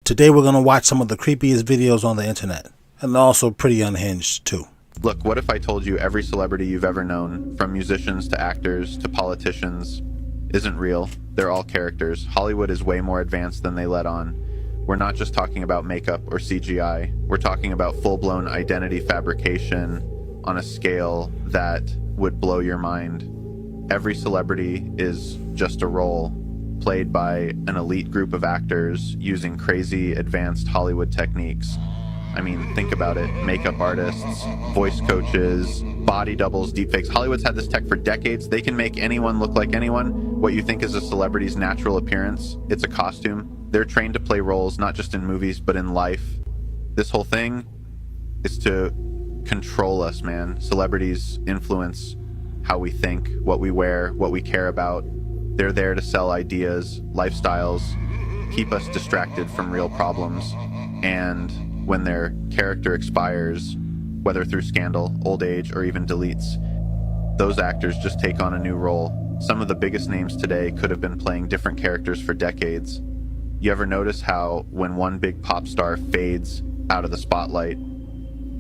Today we're going to watch some of the creepiest videos on the internet, and also pretty unhinged too. Look, what if I told you every celebrity you've ever known, from musicians to actors to politicians, isn't real? They're all characters. Hollywood is way more advanced than they let on. We're not just talking about makeup or CGI. We're talking about full-blown identity fabrication on a scale that would blow your mind. Every celebrity is just a role played by an elite group of actors using crazy advanced Hollywood techniques. I mean, think about it. Makeup artists, voice coaches, body doubles, deepfakes. Hollywood's had this tech for decades. They can make anyone look like anyone. What you think is a celebrity's natural appearance, it's a costume. They're trained to play roles, not just in movies, but in life. This whole thing is to control us, man. Celebrities influence how we think, what we wear, what we care about. They're there to sell ideas, lifestyles, keep us distracted from real problems. And when their character expires, whether through scandal, old age, or even deletes, those actors just take on a new role. Some of the biggest names today could have been playing different characters for decades. You ever notice how when one big pop star fades out of the spotlight,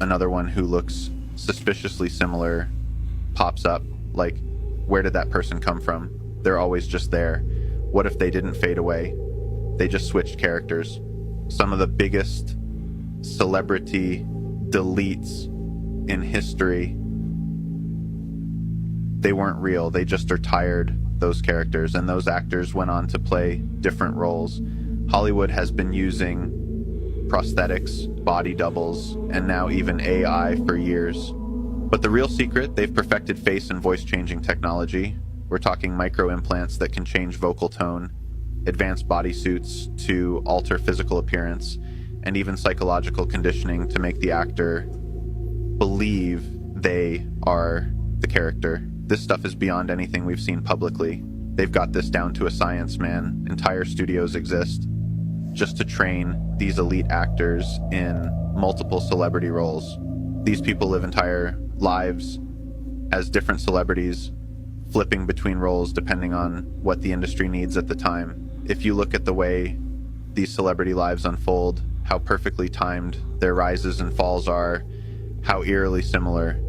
another one who looks suspiciously similar pops up? Like, where did that person come from? They're always just there. What if they didn't fade away? They just switched characters. Some of the biggest celebrity deletes in history, they weren't real. They just retired those characters, and those actors went on to play different roles. Hollywood has been using prosthetics, body doubles, and now even AI for years. But the real secret, they've perfected face and voice changing technology. We're talking micro implants that can change vocal tone, advanced bodysuits to alter physical appearance, and even psychological conditioning to make the actor believe they are the character. This stuff is beyond anything we've seen publicly. They've got this down to a science, man. Entire studios exist just to train these elite actors in multiple celebrity roles. These people live entire lives as different celebrities, flipping between roles depending on what the industry needs at the time. If you look at the way these celebrity lives unfold, how perfectly timed their rises and falls are, how eerily similar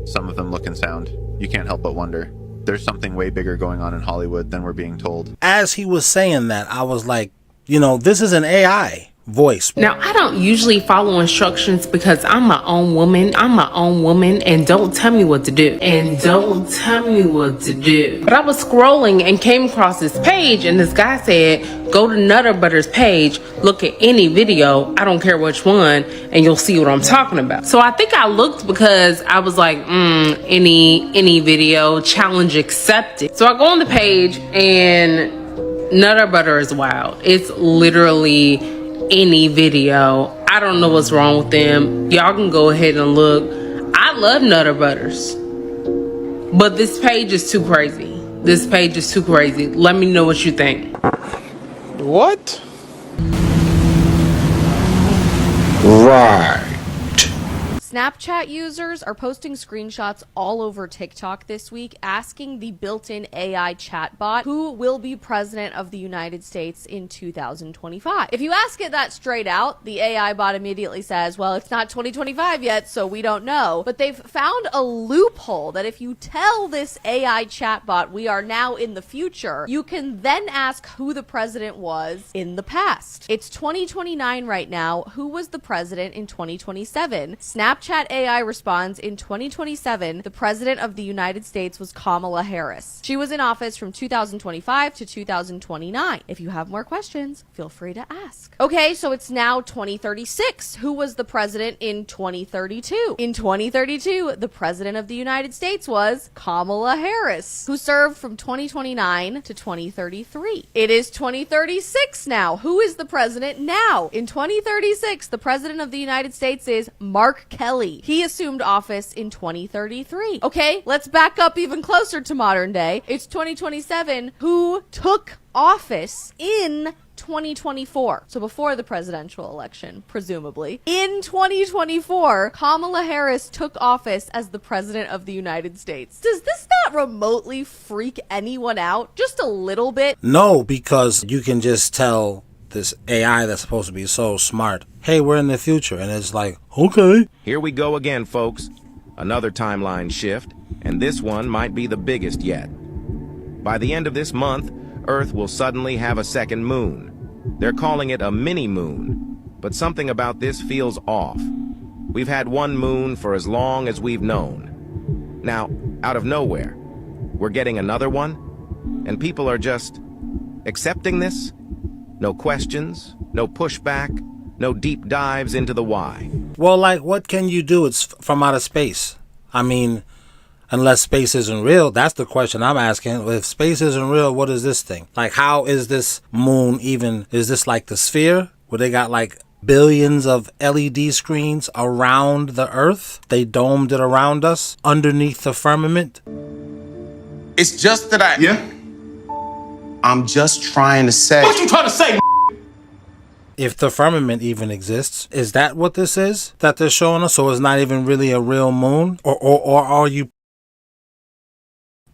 some of them look and sound, you can't help but wonder. There's something way bigger going on in Hollywood than we're being told. As he was saying that, I was like, you know, this is an AI voice. Now, I don't usually follow instructions because I'm my own woman. And don't tell me what to do. But I was scrolling and came across this page, and this guy said, go to Nutter Butter's page, look at any video, I don't care which one, and you'll see what I'm talking about. So I think I looked because I was like, any video, challenge accepted. So I go on the page, and Nutter Butter is wild. It's literally any video. I don't know what's wrong with them. Y'all can go ahead and look. I love Nutter Butters, but this page is too crazy. Let me know what you think. What? Right. Snapchat users are posting screenshots all over TikTok this week asking the built-in AI chatbot who will be president of the United States in 2025. If you ask it that straight out, the AI bot immediately says, well, it's not 2025 yet, so we don't know. But they've found a loophole that if you tell this AI chatbot we are now in the future, you can then ask who the president was in the past. It's 2029 right now. Who was the president in 2027? Snapchat AI responds, in 2027, the president of the United States was Kamala Harris. She was in office from 2025 to 2029. If you have more questions, feel free to ask. Okay, so it's now 2036. Who was the president in 2032? In 2032, the president of the United States was Kamala Harris, who served from 2029 to 2033. It is 2036 now. Who is the president now? In 2036, the president of the United States is Mark Kelly. He assumed office in 2033. Okay, let's back up even closer to modern day. It's 2027. Who took office in 2024? So before the presidential election, presumably. In 2024, Kamala Harris took office as the president of the United States. Does this not remotely freak anyone out? Just a little bit? No, because you can just tell this AI that's supposed to be so smart. Hey, we're in the future. And it's like, okay. Here we go again, folks. Another timeline shift, and this one might be the biggest yet. By the end of this month, Earth will suddenly have a second moon. They're calling it a mini-moon, but something about this feels off. We've had one moon for as long as we've known. Now, out of nowhere, we're getting another one, and people are just accepting this? No questions, no pushback, no deep dives into the why. Well, like, what can you do? It's from outer space. I mean, unless space isn't real, that's the question I'm asking. If space isn't real, what is this thing? Like, how is this moon even? Is this like the sphere where they got like billions of LED screens around the Earth? They domed it around us underneath the firmament. It's just that I'm just trying to say. What you trying to say? If the firmament even exists, is that what this is that they're showing us? So it's not even really a real moon? Or are you,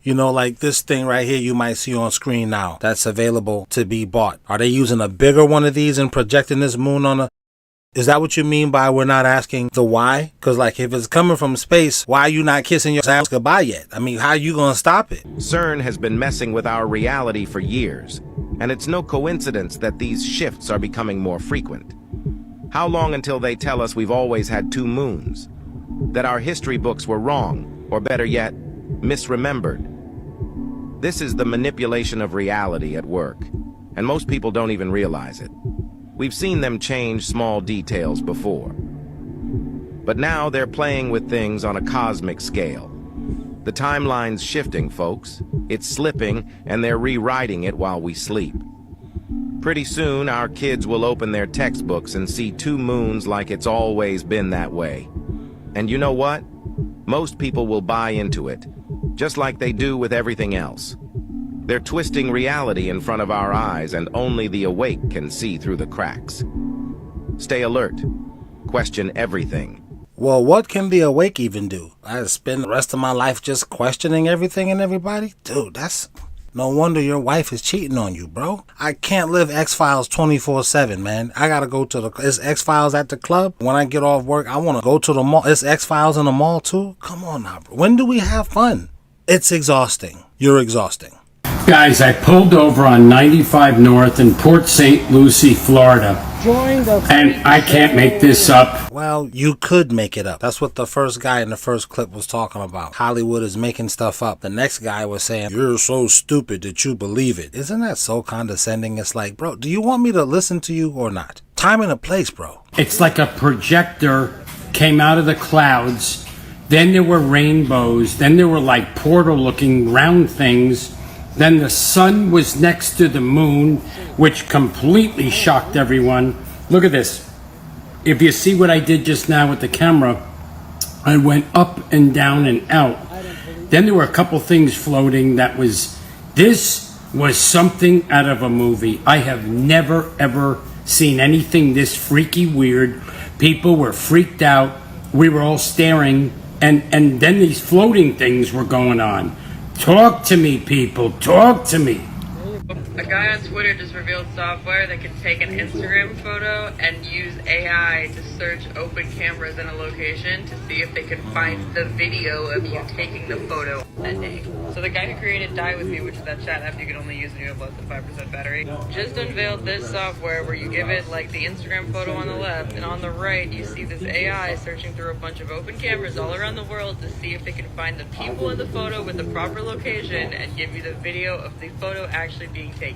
like this thing right here you might see on screen now that's available to be bought. Are they using a bigger one of these and projecting this moon on a... Is that what you mean by we're not asking the why? Because like if it's coming from space, why are you not kissing your ass goodbye yet? I mean, how are you going to stop it? CERN has been messing with our reality for years, and it's no coincidence that these shifts are becoming more frequent. How long until they tell us we've always had two moons? That our history books were wrong, or better yet, misremembered? This is the manipulation of reality at work, and most people don't even realize it. We've seen them change small details before. But now they're playing with things on a cosmic scale. The timeline's shifting, folks. It's slipping, and they're rewriting it while we sleep. Pretty soon, our kids will open their textbooks and see two moons like it's always been that way. And you know what? Most people will buy into it, just like they do with everything else. They're twisting reality in front of our eyes, and only the awake can see through the cracks. Stay alert. Question everything. Well, what can the awake even do? I spend the rest of my life just questioning everything and everybody? Dude, that's... No wonder your wife is cheating on you, bro. I can't live X-Files 24/7, man. I gotta go to the... Is X-Files at the club? When I get off work, I want to go to the mall. Is X-Files in the mall too? Come on now, bro. When do we have fun? It's exhausting. You're exhausting. Guys, I pulled over on 95 North in Port St. Lucie, Florida. And I can't make this up. Well, you could make it up. That's what the first guy in the first clip was talking about. Hollywood is making stuff up. The next guy was saying, you're so stupid that you believe it. Isn't that so condescending? It's like, bro, do you want me to listen to you or not? Time and a place, bro. It's like a projector came out of the clouds. Then there were rainbows. Then there were like portal-looking round things. Then the sun was next to the moon, which completely shocked everyone. Look at this. If you see what I did just now with the camera, I went up and down and out. Then there were a couple things floating this was something out of a movie. I have never, ever seen anything this freaky weird. People were freaked out. We were all staring, and then these floating things were going on. Talk to me, people. Talk to me. A guy on Twitter just revealed software that can take an Instagram photo and use AI to search open cameras in a location to see if they can find the video of you taking the photo that day. So the guy who created Die With Me, which is that chat app you can only use when you have less than 5% battery, just unveiled this software where you give it like the Instagram photo on the left, and on the right you see this AI searching through a bunch of open cameras all around the world to see if they can find the people in the photo with the proper location and give you the video of the photo actually being taken.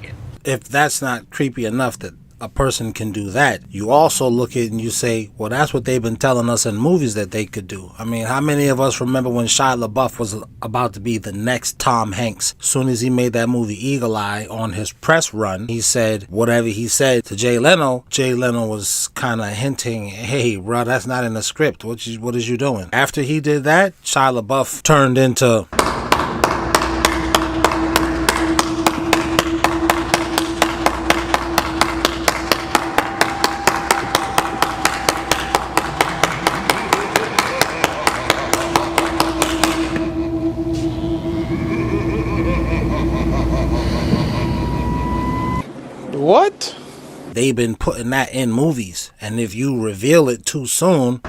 If that's not creepy enough that a person can do that, you also look at it and you say, well, that's what they've been telling us in movies that they could do. I mean, how many of us remember when Shia LaBeouf was about to be the next Tom Hanks? As soon as he made that movie Eagle Eye on his press run, he said whatever he said to Jay Leno. Jay Leno was kind of hinting, hey, bro, that's not in the script. What is you doing? After he did that, Shia LaBeouf turned into... What? they've been putting that in movies. And if you reveal it too soon,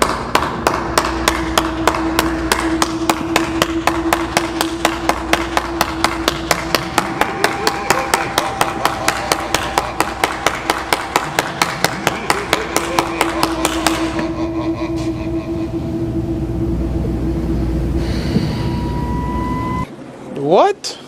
What?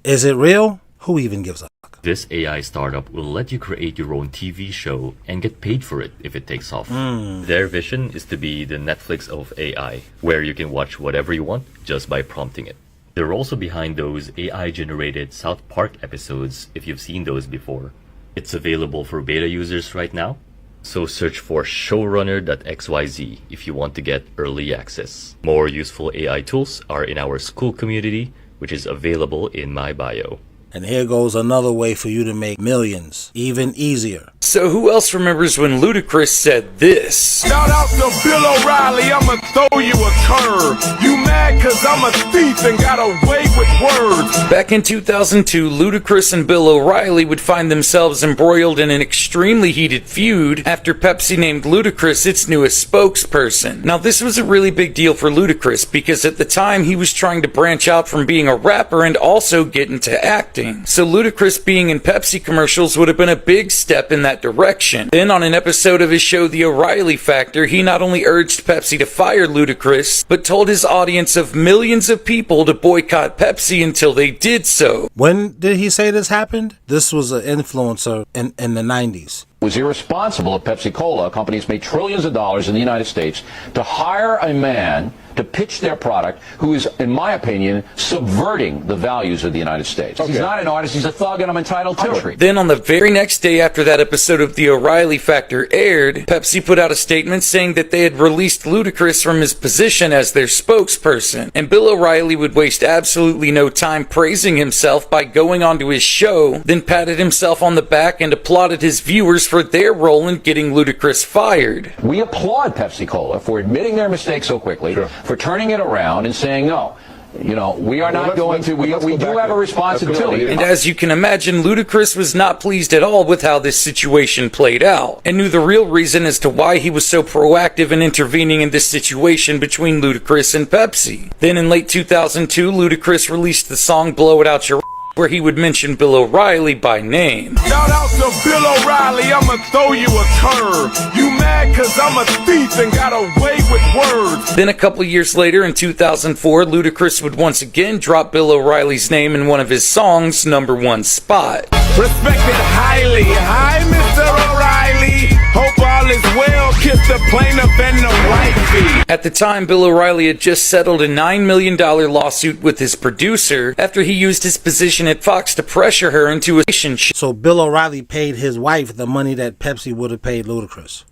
is it real? Who even gives a fuck? This AI startup will let you create your own TV show and get paid for it if it takes off. Their vision is to be the Netflix of AI, where you can watch whatever you want just by prompting it. They're also behind those AI-generated South Park episodes, if you've seen those before. It's available for beta users right now, so search for showrunner.xyz if you want to get early access. More useful AI tools are in our school community, which is available in my bio. And here goes another way for you to make millions, even easier. So who else remembers when Ludacris said this? Shout out to Bill O'Reilly, I'ma throw you a curve. You mad cause I'm a thief and got away with words. Back in 2002, Ludacris and Bill O'Reilly would find themselves embroiled in an extremely heated feud after Pepsi named Ludacris its newest spokesperson. Now this was a really big deal for Ludacris because at the time he was trying to branch out from being a rapper and also get into acting. So Ludacris being in Pepsi commercials would have been a big step in that direction. Then on an episode of his show The O'Reilly Factor, he not only urged Pepsi to fire Ludacris, but told his audience of millions of people to boycott Pepsi until they did so. When did he say this happened? This was an influencer in the 90s. It was irresponsible of Pepsi-Cola, companies made trillions of dollars in the United States, to hire a man to pitch their product who is, in my opinion, subverting the values of the United States. Okay. He's not an artist, he's a thug, and I'm entitled to it. Then on the very next day after that episode of The O'Reilly Factor aired, Pepsi put out a statement saying that they had released Ludacris from his position as their spokesperson, and Bill O'Reilly would waste absolutely no time praising himself by going onto his show, then patted himself on the back and applauded his viewers for their role in getting Ludacris fired. We applaud Pepsi-Cola for admitting their mistake so quickly, for turning it around and saying, no, you know, we are not going to, we do have a responsibility. And as you can imagine, Ludacris was not pleased at all with how this situation played out, and knew the real reason as to why he was so proactive in intervening in this situation between Ludacris and Pepsi. Then in late 2002, Ludacris released the song Blow It Out Your where he would mention Bill O'Reilly by name. Shout out to Bill O'Reilly, I'ma throw you a curve. You mad cause I'm a thief and got away with words. Then a couple years later in 2004, Ludacris would once again drop Bill O'Reilly's name in one of his songs' #1 spot. Respected highly. Hi, Mr. O'Reilly. Hope all is well. Kiss the plaintiff and the wifey. At the time, Bill O'Reilly had just settled a $9 million lawsuit with his producer after he used his position at Fox to pressure her into a relationship. So Bill O'Reilly paid his wife the money that Pepsi would have paid Ludacris.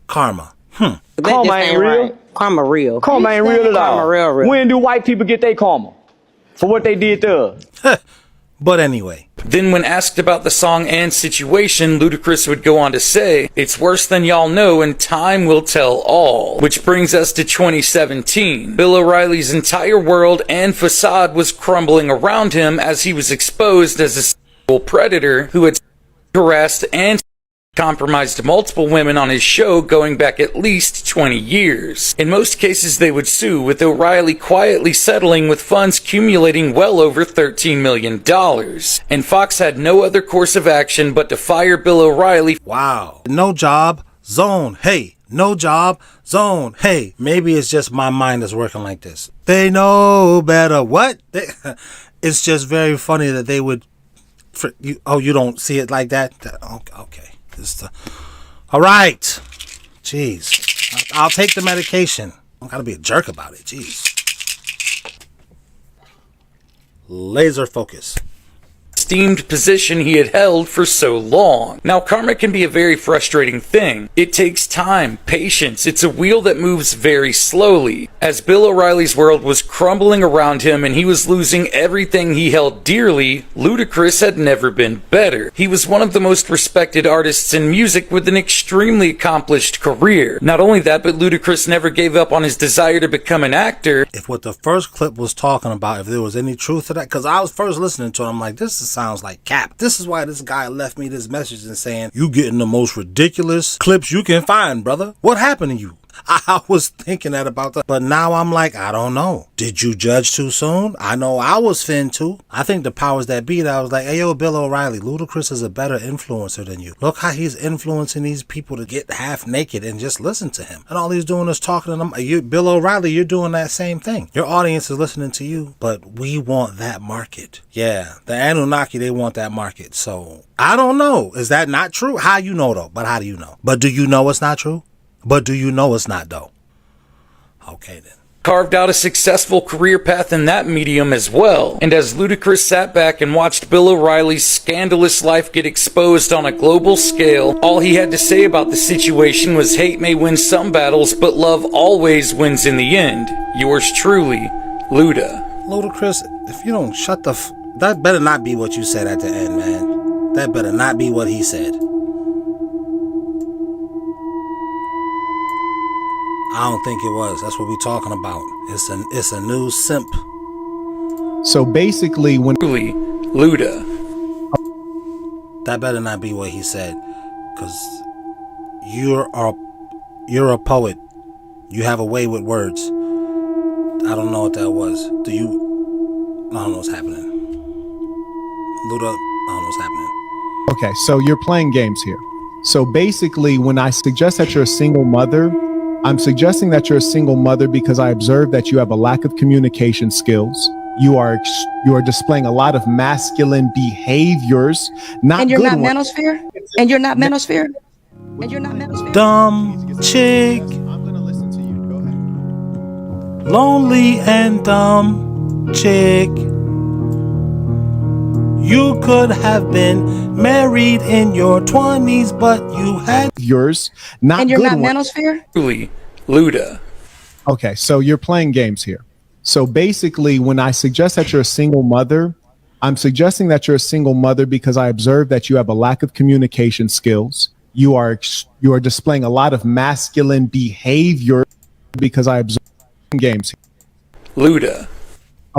Karma. Karma ain't real. Right. Karma real. Karma ain't real at all. Real. When do white people get their karma? For what they did to us? But anyway. Then when asked about the song and situation, Ludacris would go on to say, "It's worse than y'all know and time will tell all." Which brings us to 2017. Bill O'Reilly's entire world and facade was crumbling around him as he was exposed as a sexual predator who had harassed and compromised multiple women on his show going back at least 20 years. In most cases they would sue, with O'Reilly quietly settling with funds accumulating well over $13 million. And Fox had no other course of action but to fire Bill O'Reilly. Wow. No job, zone, hey. No job, zone, hey. Maybe it's just my mind is working like this. They know better. What? It's just very funny that they would... you don't see it like that? Okay. All right. Jeez. I'll take the medication. I gotta be a jerk about it. Jeez. Laser focus. Esteemed position he had held for so long. Now, karma can be a very frustrating thing. It takes time, patience. It's a wheel that moves very slowly. As Bill O'Reilly's world was crumbling around him and he was losing everything he held dearly, Ludacris had never been better. He was one of the most respected artists in music with an extremely accomplished career. Not only that, but Ludacris never gave up on his desire to become an actor. If what the first clip was talking about, if there was any truth to that, because I was first listening to it, I'm like, this is sounds like cap. This is why this guy left me this message and saying, you getting the most ridiculous clips you can find, brother. What happened to you? I was thinking that about that, but now I'm like, I don't know. Did you judge too soon? I know I was fin too. I think the powers that be, that I was like, hey, yo, Bill O'Reilly, Ludacris is a better influencer than you. Look how he's influencing these people to get half naked and just listen to him. And all he's doing is talking to them. You, Bill O'Reilly, you're doing that same thing. Your audience is listening to you, but we want that market. Yeah, the Anunnaki, they want that market. So I don't know. Is that not true? How you know though? But how do you know? But do you know it's not true? But do you know it's not though? Okay then. Carved out a successful career path in that medium as well. And as Ludacris sat back and watched Bill O'Reilly's scandalous life get exposed on a global scale, all he had to say about the situation was hate may win some battles, but love always wins in the end. Yours truly, Luda. Ludacris, if you don't shut the that better not be what you said at the end, man. That better not be what he said. I don't think it was. That's what we're talking about. It's a new simp. So basically, when Luda, that better not be what he said, because you're a poet. You have a way with words. I don't know what that was. Do you? I don't know what's happening. Luda, I don't know what's happening. Okay, so you're playing games here. So basically, when I suggest that you're a single mother, I'm suggesting that you're a single mother because I observe that you have a lack of communication skills. You are displaying a lot of masculine behaviors, and you're not manosphere. And you're not manosphere. And you're not manosphere. Dumb chick, lonely and dumb chick. You could have been married in your 20s, but you had yours. Not and you're good not ones. manosphere. Luda. Okay, so you're playing games here. So basically, when I suggest that you're a single mother, I'm suggesting that you're a single mother because I observe that you have a lack of communication skills. You are displaying a lot of masculine behavior because I observe games here. Luda.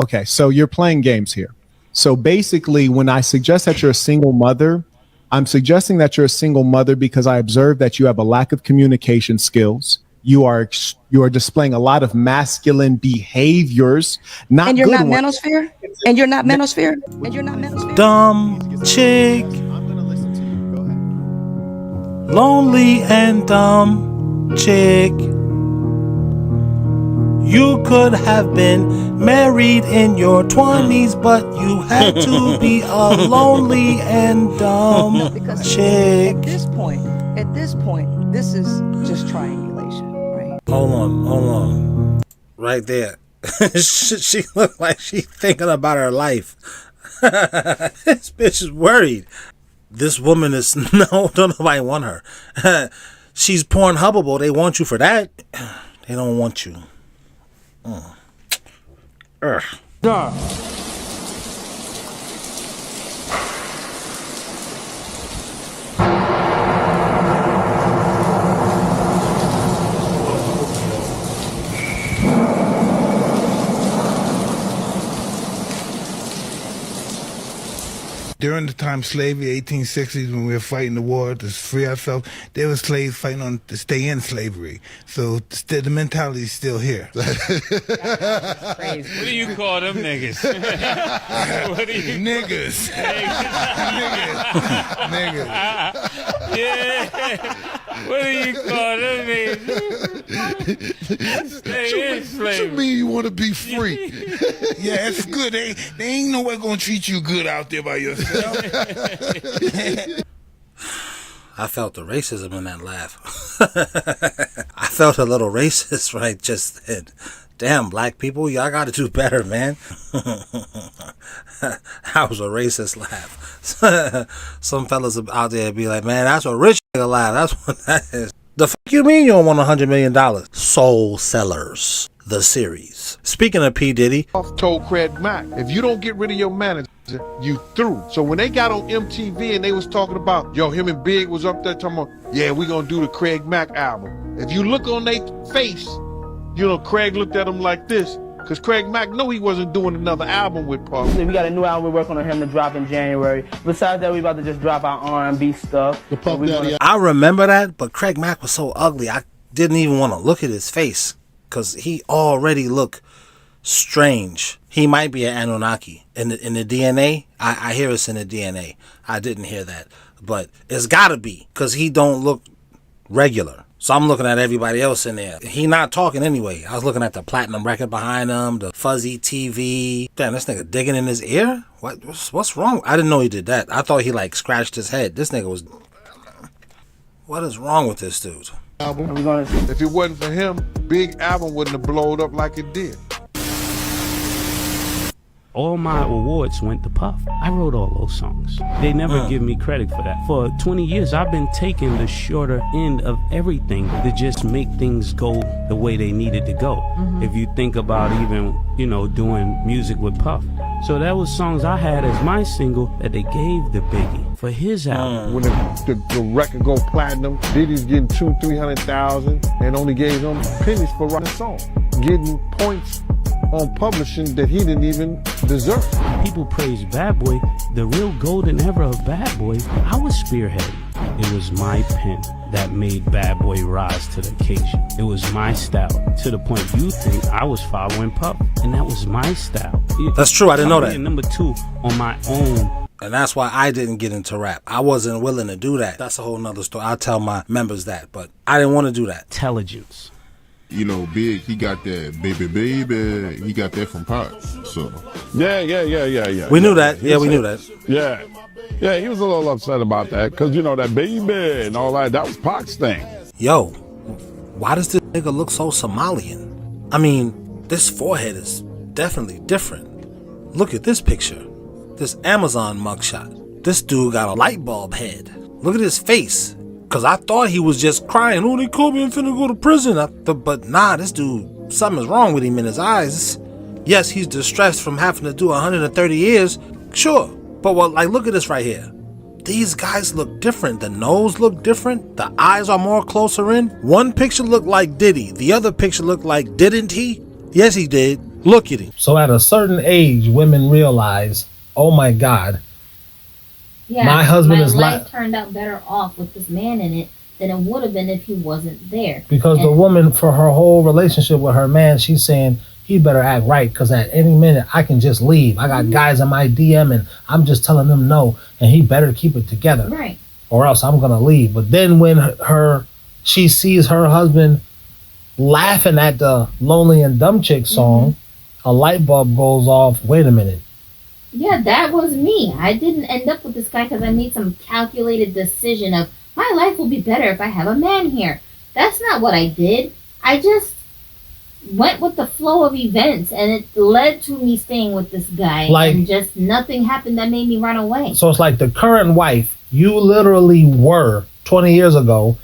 Okay, so you're playing games here. So basically, when I suggest that you're a single mother, I'm suggesting that you're a single mother because I observe that you have a lack of communication skills. You are displaying a lot of masculine behaviors, not and you're good not ones. manosphere. And you're not manosphere. And you're not manosphere. Dumb chick, lonely and dumb chick. You could have been married in your 20s, but you had to be a lonely and dumb chick. At this point, this is just triangulation, right? Hold on. Right there. She looked like she's thinking about her life. This bitch is worried. This woman is, don't nobody want her. She's Pornhubable. They want you for that. They don't want you. During the time slavery, 1860s, when we were fighting the war to free ourselves, there were slaves fighting on to stay in slavery. So the mentality is still here. What do you call them niggas? What do you niggas? Niggas. Yeah. What do you call them niggas? Stay in slavery. What you mean you want to be free? Yeah, it's good. They ain't nowhere gonna treat you good out there by yourself. I felt the racism in that laugh. I felt a little racist right just then. Damn, black people, y'all gotta do better, man. That was a racist laugh. Some fellas out there be like, man, that's a rich nigga laugh. That's what that is. The fuck you mean you don't want $100 million? Soul Sellers, the series. Speaking of P. Diddy, told Craig Mack, if you don't get rid of your manager, you through. So when they got on MTV and they was talking about, yo, him and Big was up there talking about, yeah, we gonna do the Craig Mack album. If you look on their face, you know, Craig looked at him like this. Because Craig Mack knew he wasn't doing another album with Puff. We got a new album we're working on him to drop in January. Besides that, we about to just drop our R&B stuff. The Puff Daddy. I remember that, but Craig Mack was so ugly, I didn't even want to look at his face because he already looked strange. He might be an Anunnaki. In the DNA, I hear it's in the DNA. I didn't hear that. But it's got to be because he don't look regular. So I'm looking at everybody else in there. He not talking anyway. I was looking at the platinum record behind him, the fuzzy TV. Damn, this nigga digging in his ear? What's wrong? I didn't know he did that. I thought he like scratched his head. This nigga was... What is wrong with this dude? If it wasn't for him, Big album wouldn't have blowed up like it did. All my awards went to Puff. I wrote all those songs. They never give me credit for that. For 20 years, I've been taking the shorter end of everything to just make things go the way they needed to go. If you think about even, doing music with Puff. So that was songs I had as my single that they gave the Biggie for his album. When the record go platinum, Diddy's getting 200,000-300,000 and only gave him pennies for writing a song. Getting points on publishing that he didn't even deserve. People praise Bad Boy. The real golden era of Bad Boy, I was spearheading. It was my pen that made Bad Boy rise to the occasion. It was my style, to the point you think I was following Puff, and that was my style. That's true, I didn't know that. Number 2 on my own. And that's why I didn't get into rap. I wasn't willing to do that. That's a whole nother story. I'll tell my members that, but I didn't want to do that. Intelligence. Big, he got that baby, he got that from Pops. So Yeah. We knew that. Yeah, we knew that. Yeah, he was a little upset about that because that baby and all that was Pac's thing. Yo, why does this nigga look so Somalian? I mean, this forehead is definitely different. Look at this picture. This Amazon mugshot. This dude got a light bulb head. Look at his face. Because I thought he was just crying, oh, they called me and finna go to prison. But nah, this dude, something's wrong with him in his eyes. Yes, he's distressed from having to do 130 years. Sure. But look at this right here. These guys look different. The nose look different. The eyes are more closer in. One picture looked like Diddy. The other picture looked like, didn't he? Yes, he did. Look at him. So at a certain age, women realize, oh my God, my husband is life turned out better off with this man in it than it would have been if he wasn't there. Because the woman, for her whole relationship with her man, she's saying he better act right because at any minute I can just leave. I got guys in my DM and I'm just telling them no, and he better keep it together, right? Or else I'm gonna leave. But then when she sees her husband laughing at the Lonely and Dumb Chick song, a light bulb goes off. Wait a minute. Yeah, that was me. I didn't end up with this guy because I made some calculated decision of my life will be better if I have a man here. That's not what I did. I just went with the flow of events and it led to me staying with this guy. And just nothing happened that made me run away. So it's like the current wife, you literally were 20 years ago,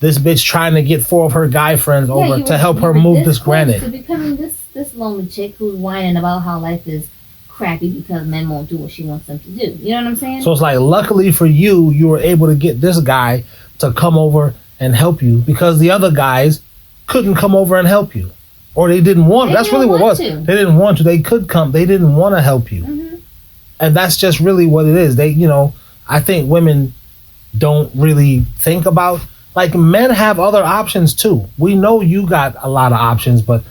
this bitch trying to get 4 of her guy friends over to help her move this granite. To becoming this lonely chick who's whining about how life is crappy because men won't do what she wants them to do. You know what I'm saying? So it's like, luckily for you, you were able to get this guy to come over and help you because the other guys couldn't come over and help you. Or they didn't want to. That's really what it was. They didn't want to. They could come. They didn't want to help you. And that's just really what it is. I think women don't really think about, men have other options too. We know you got a lot of options, but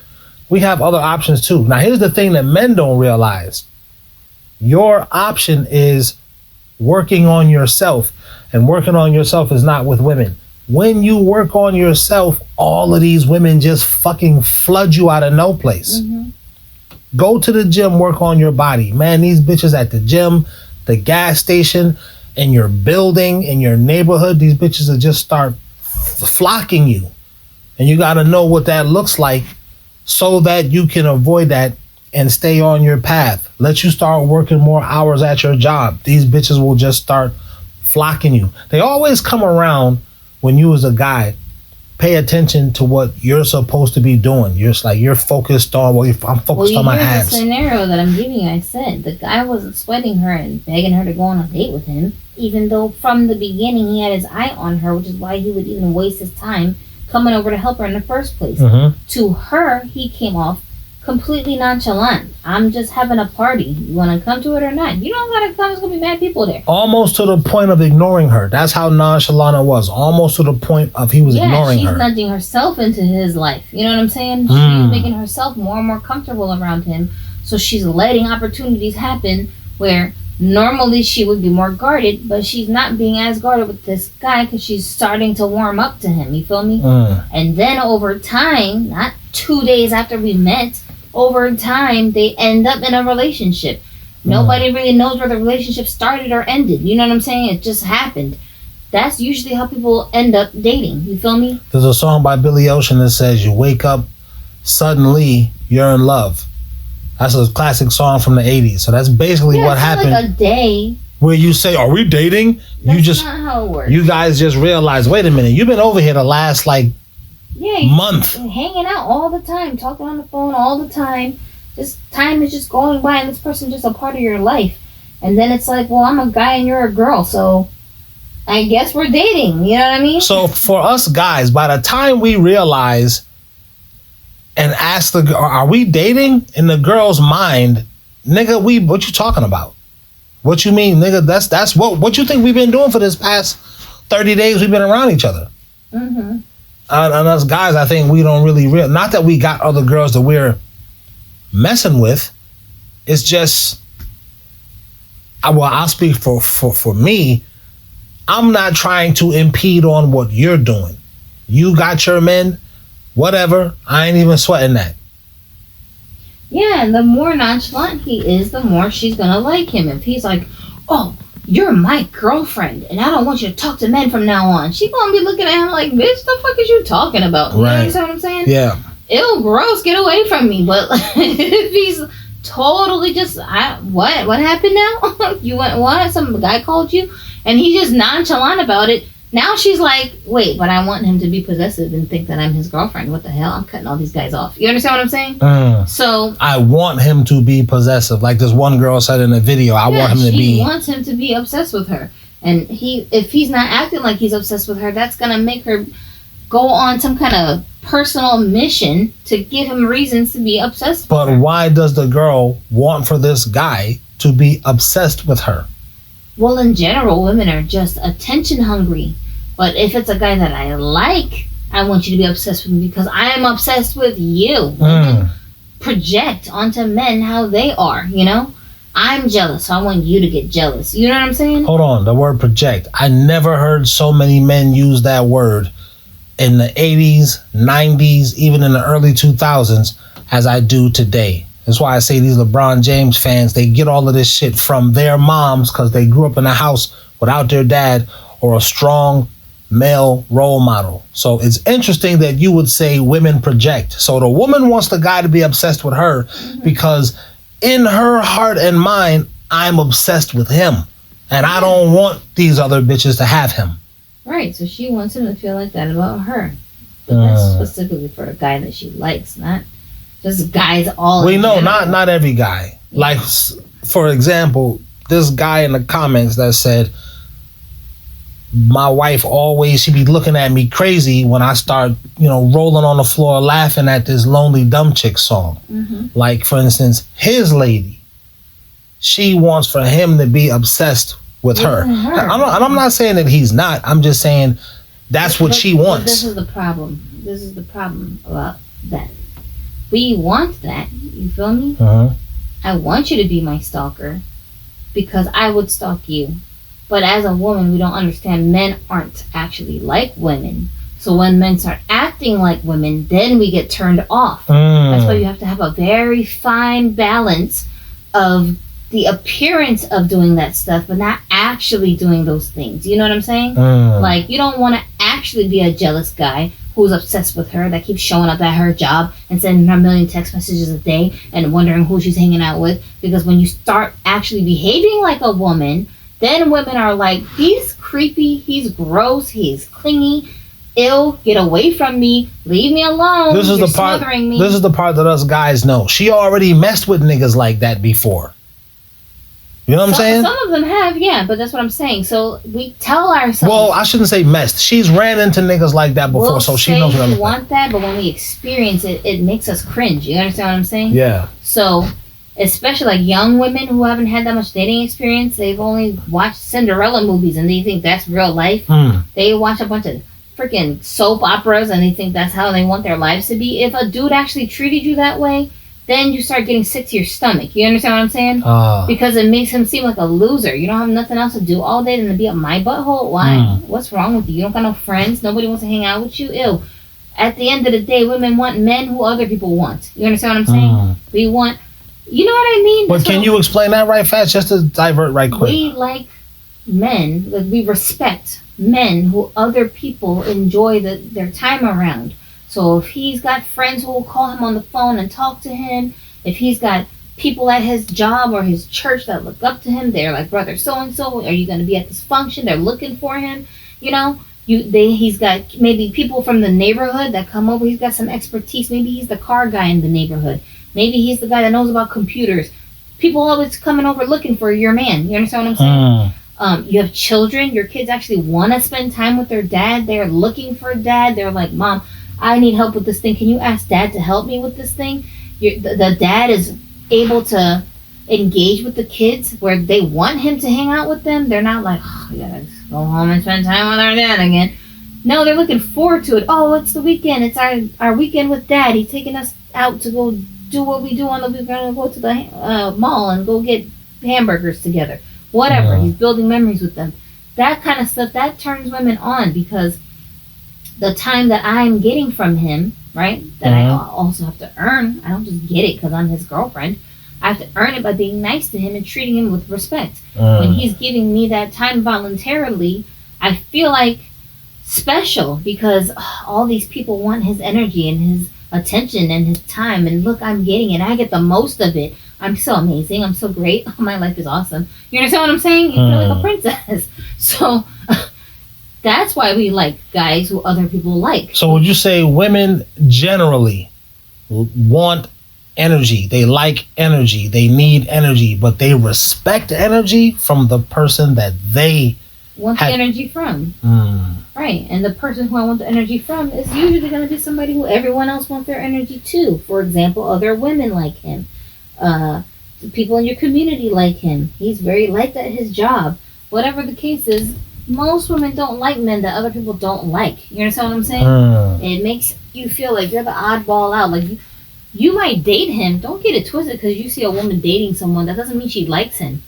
we have other options too. Now, here's the thing that men don't realize. Your option is working on yourself, and working on yourself is not with women. When you work on yourself, all of these women just fucking flood you out of no place. Go to the gym, work on your body. Man, these bitches at the gym, the gas station, in your building, in your neighborhood, these bitches will just start flocking you. And you got to know what that looks like so that you can avoid that and stay on your path. Let you start working more hours at your job. These bitches will just start flocking you. They always come around when you as a guy pay attention to what you're supposed to be doing. You're just you're focused on, I'm focused on my abs. The scenario that I'm giving you, I said the guy wasn't sweating her and begging her to go on a date with him, even though from the beginning he had his eye on her, which is why he would even waste his time coming over to help her in the first place. To her, he came off completely nonchalant. I'm just having a party. You want to come to it or not? You don't gotta come. There's gonna be mad people there. Almost to the point of ignoring her. That's how nonchalant it was. Almost to the point of he was ignoring her. She's nudging herself into his life. You know what I'm saying? She's making herself more and more comfortable around him. So she's letting opportunities happen where normally she would be more guarded, but she's not being as guarded with this guy because she's starting to warm up to him. You feel me? And then over time, not 2 days after we met, over time they end up in a relationship. Nobody really knows where the relationship started or ended. You know what I'm saying? It just happened. That's usually how people end up dating. You feel me? There's a song by Billy Ocean that says, you wake up, suddenly you're in love. That's a classic song from the 80s. So that's basically what happened. Like a day. Where you say, are we dating? That's not how it works. You guys just realize, wait a minute, you've been over here the last month. Hanging out all the time, talking on the phone all the time. Just time is just going by and this person's just a part of your life. And then it's like, well, I'm a guy and you're a girl, so I guess we're dating. You know what I mean? So for us guys, by the time we realize and ask the girl, are we dating? In the girl's mind, nigga, what you talking about? What you mean, nigga? That's what you think we've been doing for this past 30 days we've been around each other. And us guys, I think we don't really not that we got other girls that we're messing with. It's just, I'll speak for me. I'm not trying to impede on what you're doing. You got your men, whatever. I ain't even sweating that. Yeah, and the more nonchalant he is, the more she's gonna like him. If he's like, oh, you're my girlfriend, and I don't want you to talk to men from now on, she gonna be looking at him like, bitch, the fuck is you talking about? You know what I'm saying? Yeah. Ew, gross, get away from me. But if he's totally just, what happened now? You went, what? Some guy called you? And he's just nonchalant about it. Now she's like, wait, but I want him to be possessive and think that I'm his girlfriend. What the hell? I'm cutting all these guys off. You understand what I'm saying? So I want him to be possessive. Like this one girl said in the video, I want him to be. She wants him to be obsessed with her. And if he's not acting like he's obsessed with her, that's going to make her go on some kind of personal mission to give him reasons to be obsessed with her. But why does the girl want for this guy to be obsessed with her? Well, in general, women are just attention hungry. But if it's a guy that I like, I want you to be obsessed with me because I am obsessed with you. Project onto men how they are, you know? I'm jealous, so I want you to get jealous. You know what I'm saying? Hold on, the word project. I never heard so many men use that word in the 80s, 90s, even in the early 2000s as I do today. That's why I say these LeBron James fans, they get all of this shit from their moms because they grew up in a house without their dad or a strong male role model. So it's interesting that you would say women project. So the woman wants the guy to be obsessed with her because in her heart and mind, I'm obsessed with him. And I don't want these other bitches to have him. Right, so she wants him to feel like that about her. But that's specifically for a guy that she likes, not just guys all We know, not every guy. Yeah. Like, for example, this guy in the comments that said, my wife always, she be looking at me crazy when I start, rolling on the floor laughing at this Lonely Dumb Chick song. Like, for instance, his lady, she wants for him to be obsessed with her. I'm not saying that he's not. I'm just saying that's what she wants. This is the problem. This is the problem about that. We want that. You feel me? I want you to be my stalker because I would stalk you. But as a woman, we don't understand men aren't actually like women. So when men start acting like women, then we get turned off. That's why you have to have a very fine balance of the appearance of doing that stuff, but not actually doing those things. You know what I'm saying? Like, you don't want to actually be a jealous guy who's obsessed with her, that keeps showing up at her job and sending her 1 million text messages a day and wondering who she's hanging out with. Because when you start actually behaving like a woman, then women are like, he's creepy, he's gross, he's clingy, ill, get away from me, leave me alone, This is the part that us guys know. She already messed with niggas like that before. You know what I'm saying? Some of them have, yeah, but that's what I'm saying. So we tell ourselves. Well, I shouldn't say messed. She's ran into niggas like that before, so she knows what I'm saying. We want that, but when we experience it, it makes us cringe. You understand what I'm saying? Yeah. So, especially like young women who haven't had that much dating experience, they've only watched Cinderella movies and they think that's real life. They watch a bunch of freaking soap operas and they think that's how they want their lives to be. If a dude actually treated you that way, then you start getting sick to your stomach. You understand what I'm saying? Because it makes him seem like a loser. You don't have nothing else to do all day than to be up my butthole. Why? What's wrong with you? You don't got no friends. Nobody wants to hang out with you. Ew. At the end of the day, women want men who other people want. You understand what I'm saying? We want... You know what I mean? But can you explain that right fast, just to divert right quick? We like men, like we respect men who other people enjoy their time around. So if he's got friends who will call him on the phone and talk to him, if he's got people at his job or his church that look up to him, they're like, brother so-and-so, are you going to be at this function? They're looking for him, you know? He's got maybe people from the neighborhood that come over. He's got some expertise. Maybe he's the car guy in the neighborhood. Maybe he's the guy that knows about computers. People always coming over looking for your man. You understand what I'm saying? You have children. Your kids actually want to spend time with their dad. They're looking for dad. They're like, Mom, I need help with this thing. Can you ask dad to help me with this thing? The dad is able to engage with the kids where they want him to hang out with them. They're not like, oh, we gotta go home and spend time with our dad again. No, they're looking forward to it. Oh, it's the weekend. It's our weekend with dad. He's taking us out to go do what we do on the weekend. We're going to go to the mall and go get hamburgers together. Whatever. He's building memories with them. That kind of stuff, that turns women on because the time that I'm getting from him, right, that I also have to earn. I don't just get it because I'm his girlfriend. I have to earn it by being nice to him and treating him with respect. When he's giving me that time voluntarily, I feel like special because all these people want his energy and his attention and his time, and look, I'm getting it. I get the most of it. I'm so amazing. I'm so great. My life is awesome. You understand what I'm saying? You feel like a princess. So that's why we like guys who other people like. So would you say women generally want energy? They like energy. They need energy, but they respect energy from the person that they want the energy from. Right. And the person who I want the energy from is usually going to be somebody who everyone else wants their energy to. For example, other women like him. People in your community like him. He's very liked at his job. Whatever the case is, most women don't like men that other people don't like. You understand what I'm saying? It makes you feel like you're the oddball out. Like you might date him. Don't get it twisted because you see a woman dating someone. That doesn't mean she likes him.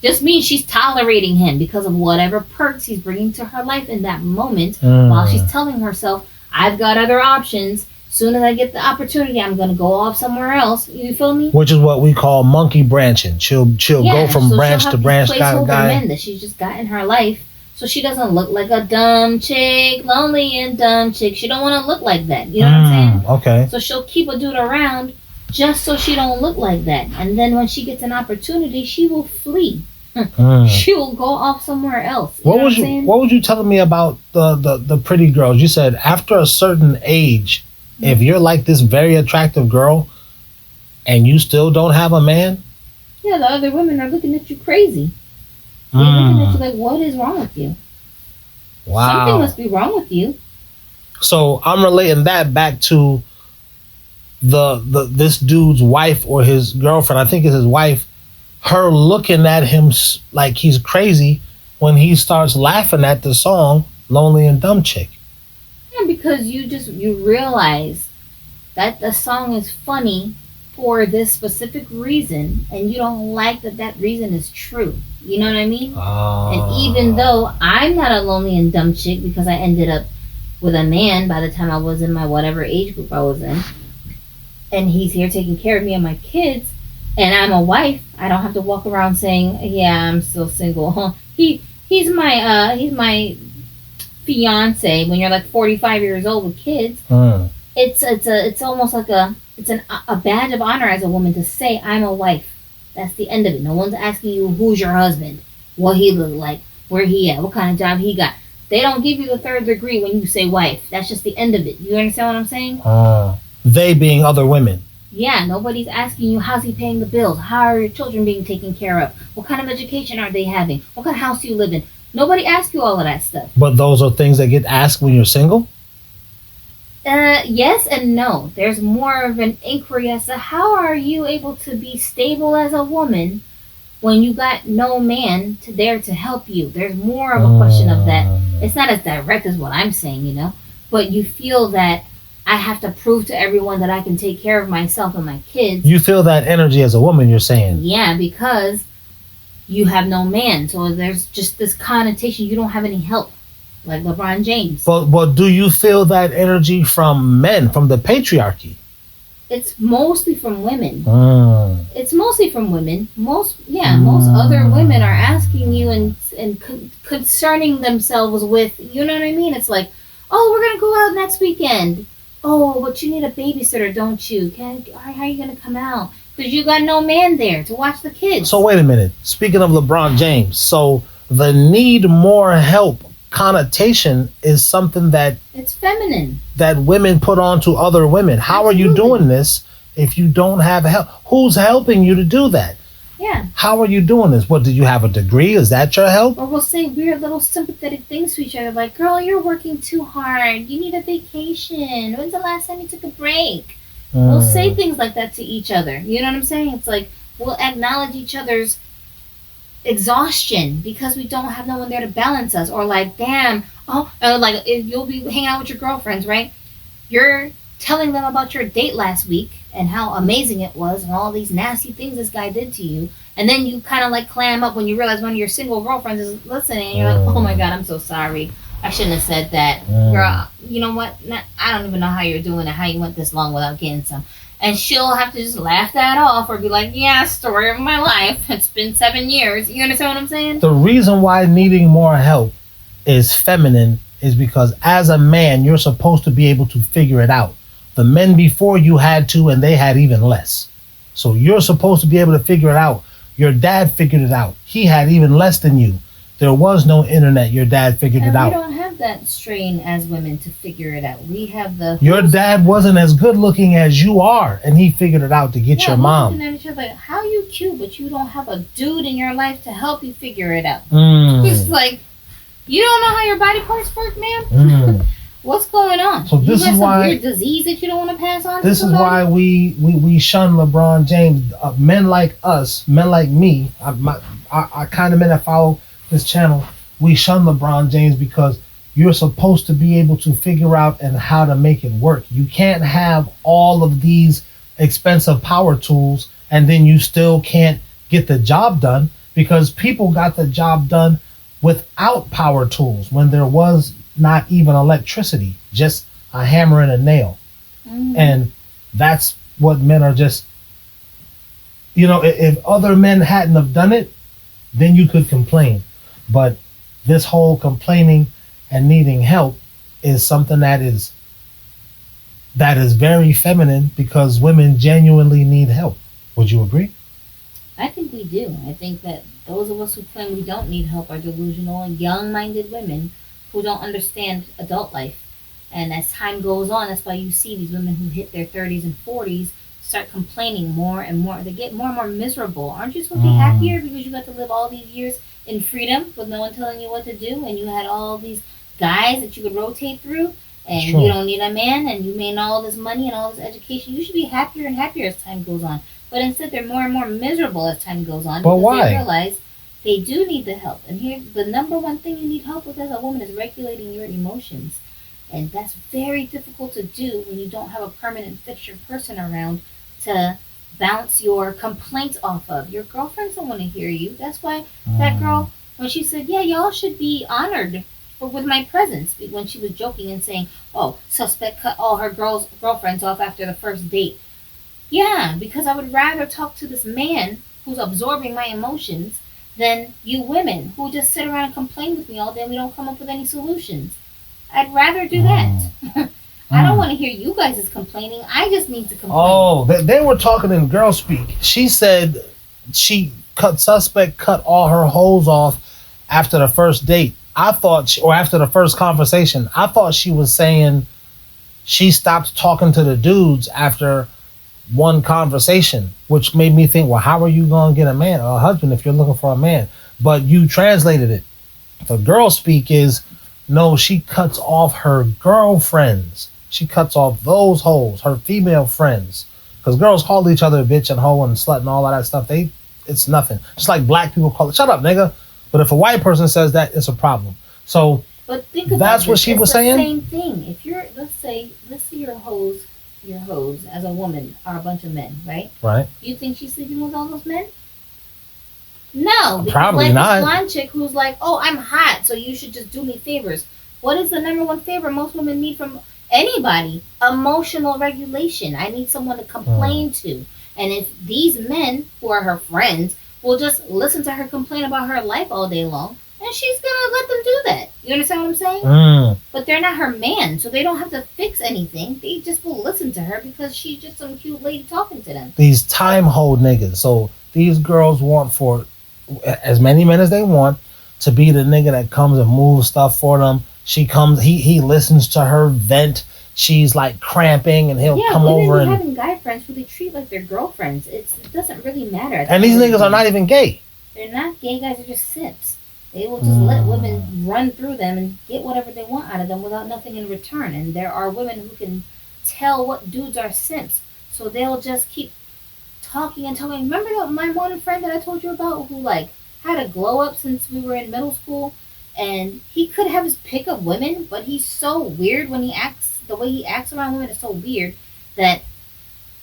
Just means she's tolerating him because of whatever perks he's bringing to her life in that moment while she's telling herself, I've got other options. Soon as I get the opportunity, I'm going to go off somewhere else. You feel me? Which is what we call monkey branching. She'll go from branch to branch. Kind of guy. Men that she's just got in her life, so she doesn't look like a dumb chick, lonely and dumb chick. She don't want to look like that. You know what I'm saying? Okay. So she'll keep a dude around just so she don't look like that. And then when she gets an opportunity, she will flee. She will go off somewhere else. What was you telling me about the pretty girls? You said after a certain age, if you're like this very attractive girl and you still don't have a man, yeah, the other women are looking at you crazy. They're looking at you like, what is wrong with you? Wow. Something must be wrong with you. So I'm relating that back to this dude's wife or his girlfriend. I think it's his wife. Her looking at him like he's crazy when he starts laughing at the song "Lonely and Dumb Chick." Yeah, because you realize that the song is funny for this specific reason, and you don't like that reason is true. You know what I mean? And even though I'm not a lonely and dumb chick because I ended up with a man by the time I was in my whatever age group I was in, and he's here taking care of me and my kids, and I'm a wife, I don't have to walk around saying, yeah, I'm still single. He's my fiance when you're like 45 years old with kids. It's almost like a badge of honor as a woman to say I'm a wife. That's the end of it. No one's asking you who's your husband, what he look like, where he at, what kind of job he got. They don't give you the third degree when you say wife. That's just the end of it. You understand what I'm saying? They being other women. Yeah, nobody's asking you, how's he paying the bills? How are your children being taken care of? What kind of education are they having? What kind of house do you live in? Nobody asks you all of that stuff. But those are things that get asked when you're single? Yes and no. There's more of an inquiry as to how are you able to be stable as a woman when you got no man there to help you. There's more of a question of that. It's not as direct as what I'm saying, you know, but you feel that I have to prove to everyone that I can take care of myself and my kids. You feel that energy as a woman, you're saying? Yeah, because you have no man. So there's just this connotation. You don't have any help, like LeBron James. But do you feel that energy from men, from the patriarchy? It's mostly from women. It's mostly from women. Most other women are asking you and concerning themselves with, you know what I mean? It's like, oh, we're gonna go out next weekend. Oh, but you need a babysitter, don't you? How are you gonna come out? Because you got no man there to watch the kids. So wait a minute. Speaking of LeBron James, so the need more help connotation is something that it's feminine, that women put on to other women. How are you doing this if you don't have help? Who's helping you to do that? Yeah. How are you doing this? What, did you have a degree? Is that your help? Or we'll say weird little sympathetic things to each other, like, girl, you're working too hard. You need a vacation. When's the last time you took a break? We'll say things like that to each other. You know what I'm saying? It's like we'll acknowledge each other's exhaustion because we don't have no one there to balance us. Or like, damn, like if you'll be hanging out with your girlfriends, right? You're telling them about your date last week and how amazing it was and all these nasty things this guy did to you, and then you kind of like clam up when you realize one of your single girlfriends is listening and you're like, oh my god, I'm so sorry, I shouldn't have said that. Girl, you know what, I don't even know how you're doing it, how you went this long without getting some. And she'll have to just laugh that off or be like, yeah, story of my life, it's been 7 years. You understand what I'm saying? The reason why needing more help is feminine is because as a man, you're supposed to be able to figure it out. The men before you had to, and they had even less. So you're supposed to be able to figure it out. Your dad figured it out. He had even less than you. There was no internet. Your dad figured it out. We don't have that strain as women to figure it out. We have the... Your dad wasn't as good looking as you are, and he figured it out to get your mom. Looking at each other like, how are you cute, but you don't have a dude in your life to help you figure it out? It's like, you don't know how your body parts work, man? What's going on? So this you got is why some weird disease that you don't want to pass on. This is why we shun LeBron James. Men like us, men like me, I kind of men that follow this channel, we shun LeBron James because you're supposed to be able to figure out and how to make it work. You can't have all of these expensive power tools and then you still can't get the job done, because people got the job done without power tools when there was not even electricity, just a hammer and a nail. And that's what men are just, you know, if other men hadn't have done it, then you could complain. But this whole complaining and needing help is something that is very feminine, because women genuinely need help. Would you agree? I think we do. I think that those of us who claim we don't need help are delusional and young-minded women who don't understand adult life. And as time goes on, that's why you see these women who hit their 30s and 40s start complaining more and more. They get more and more miserable. Aren't you supposed to be happier because you got to live all these years in freedom with no one telling you what to do, and you had all these guys that you could rotate through, and you don't need a man, and you made all this money and all this education? You should be happier and happier as time goes on. But instead, they're more and more miserable as time goes on. But because why? They realize they do need the help. And here, the number one thing you need help with as a woman is regulating your emotions. And that's very difficult to do when you don't have a permanent fixture person around to bounce your complaints off of. Your girlfriends don't want to hear you. That's why that girl, when she said, yeah, y'all should be honored with my presence, when she was joking and saying, oh, suspect cut all her girlfriends off after the first date. Yeah, because I would rather talk to this man who's absorbing my emotions than you women who just sit around and complain with me all day and we don't come up with any solutions. I'd rather do that. I don't want to hear you guys complaining. I just need to complain. Oh, they were talking in girl speak. She said suspect cut all her hoes off after the first date. I thought, or after the first conversation, I thought she was saying she stopped talking to the dudes after one conversation, which made me think, well, how are you going to get a man or a husband if you're looking for a man? But you translated it. The girl speak is, no, she cuts off her girlfriends. She cuts off those hoes, her female friends. Because girls call each other bitch and hoe and slut and all of that stuff. It's nothing. Just like black people call it, shut up, nigga. But if a white person says that, it's a problem. So But think about that's what this. she It's was the saying? Same thing. If you're, let's say your hoes as a woman are a bunch of men, right? Right. You think she's sleeping with all those men? No, because Probably like not. this blonde chick who's like, oh, I'm hot, so you should just do me favors. What is the number one favor most women need from anybody? Emotional regulation. I need someone to complain to. And if these men who are her friends will just listen to her complain about her life all day long, and she's gonna let them do that. You understand what I'm saying? But they're not her man, so they don't have to fix anything. They just will listen to her because she's just some cute lady talking to them. These time hold niggas. So these girls want for as many men as they want to be the nigga that comes and moves stuff for them. She comes, he listens to her vent. She's like cramping and he'll come over and having guy friends who they treat like their girlfriends. It doesn't really matter. and these niggas are not even gay. They're not gay guys, they're just simps. They will just let women run through them and get whatever they want out of them without nothing in return. And there are women who can tell what dudes are simps. So they'll just keep talking and talking. Remember my one friend that I told you about who like had a glow up since we were in middle school? And he could have his pick of women, but he's so weird when he acts. The way he acts around women is so weird that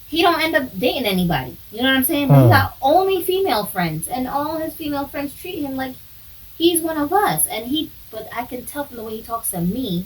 he don't end up dating anybody. You know what I'm saying? But he got only female friends, and all his female friends treat him like he's one of us. But I can tell from the way he talks to me,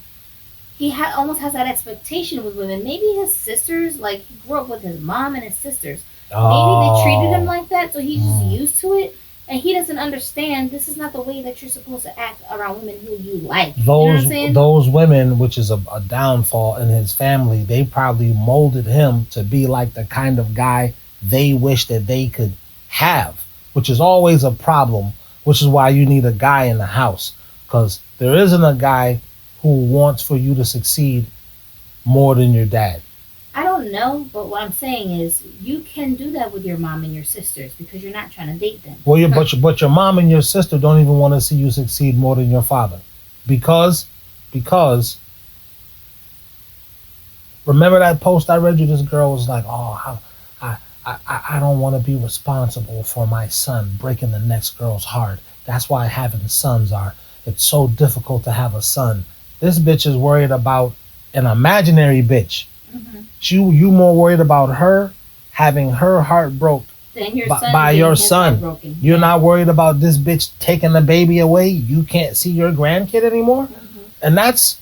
he almost has that expectation with women. Maybe his sisters, like he grew up with his mom and his sisters. Maybe they treated him like that, so he's just used to it. And he doesn't understand this is not the way that you're supposed to act around women who you like. You know what I'm saying? Those women, which is a downfall in his family, they probably molded him to be like the kind of guy they wish that they could have, which is always a problem, which is why you need a guy in the house. Because there isn't a guy who wants for you to succeed more than your dad. I don't know, but what I'm saying is you can do that with your mom and your sisters because you're not trying to date them. Well, but your mom and your sister don't even want to see you succeed more than your father. Because remember that post I read you? This girl was like, oh, I don't want to be responsible for my son breaking the next girl's heart. That's why having sons it's so difficult to have a son. This bitch is worried about an imaginary bitch. You more worried about her having her heart broke by your son. You're not worried about this bitch taking the baby away. You can't see your grandkid anymore. And that's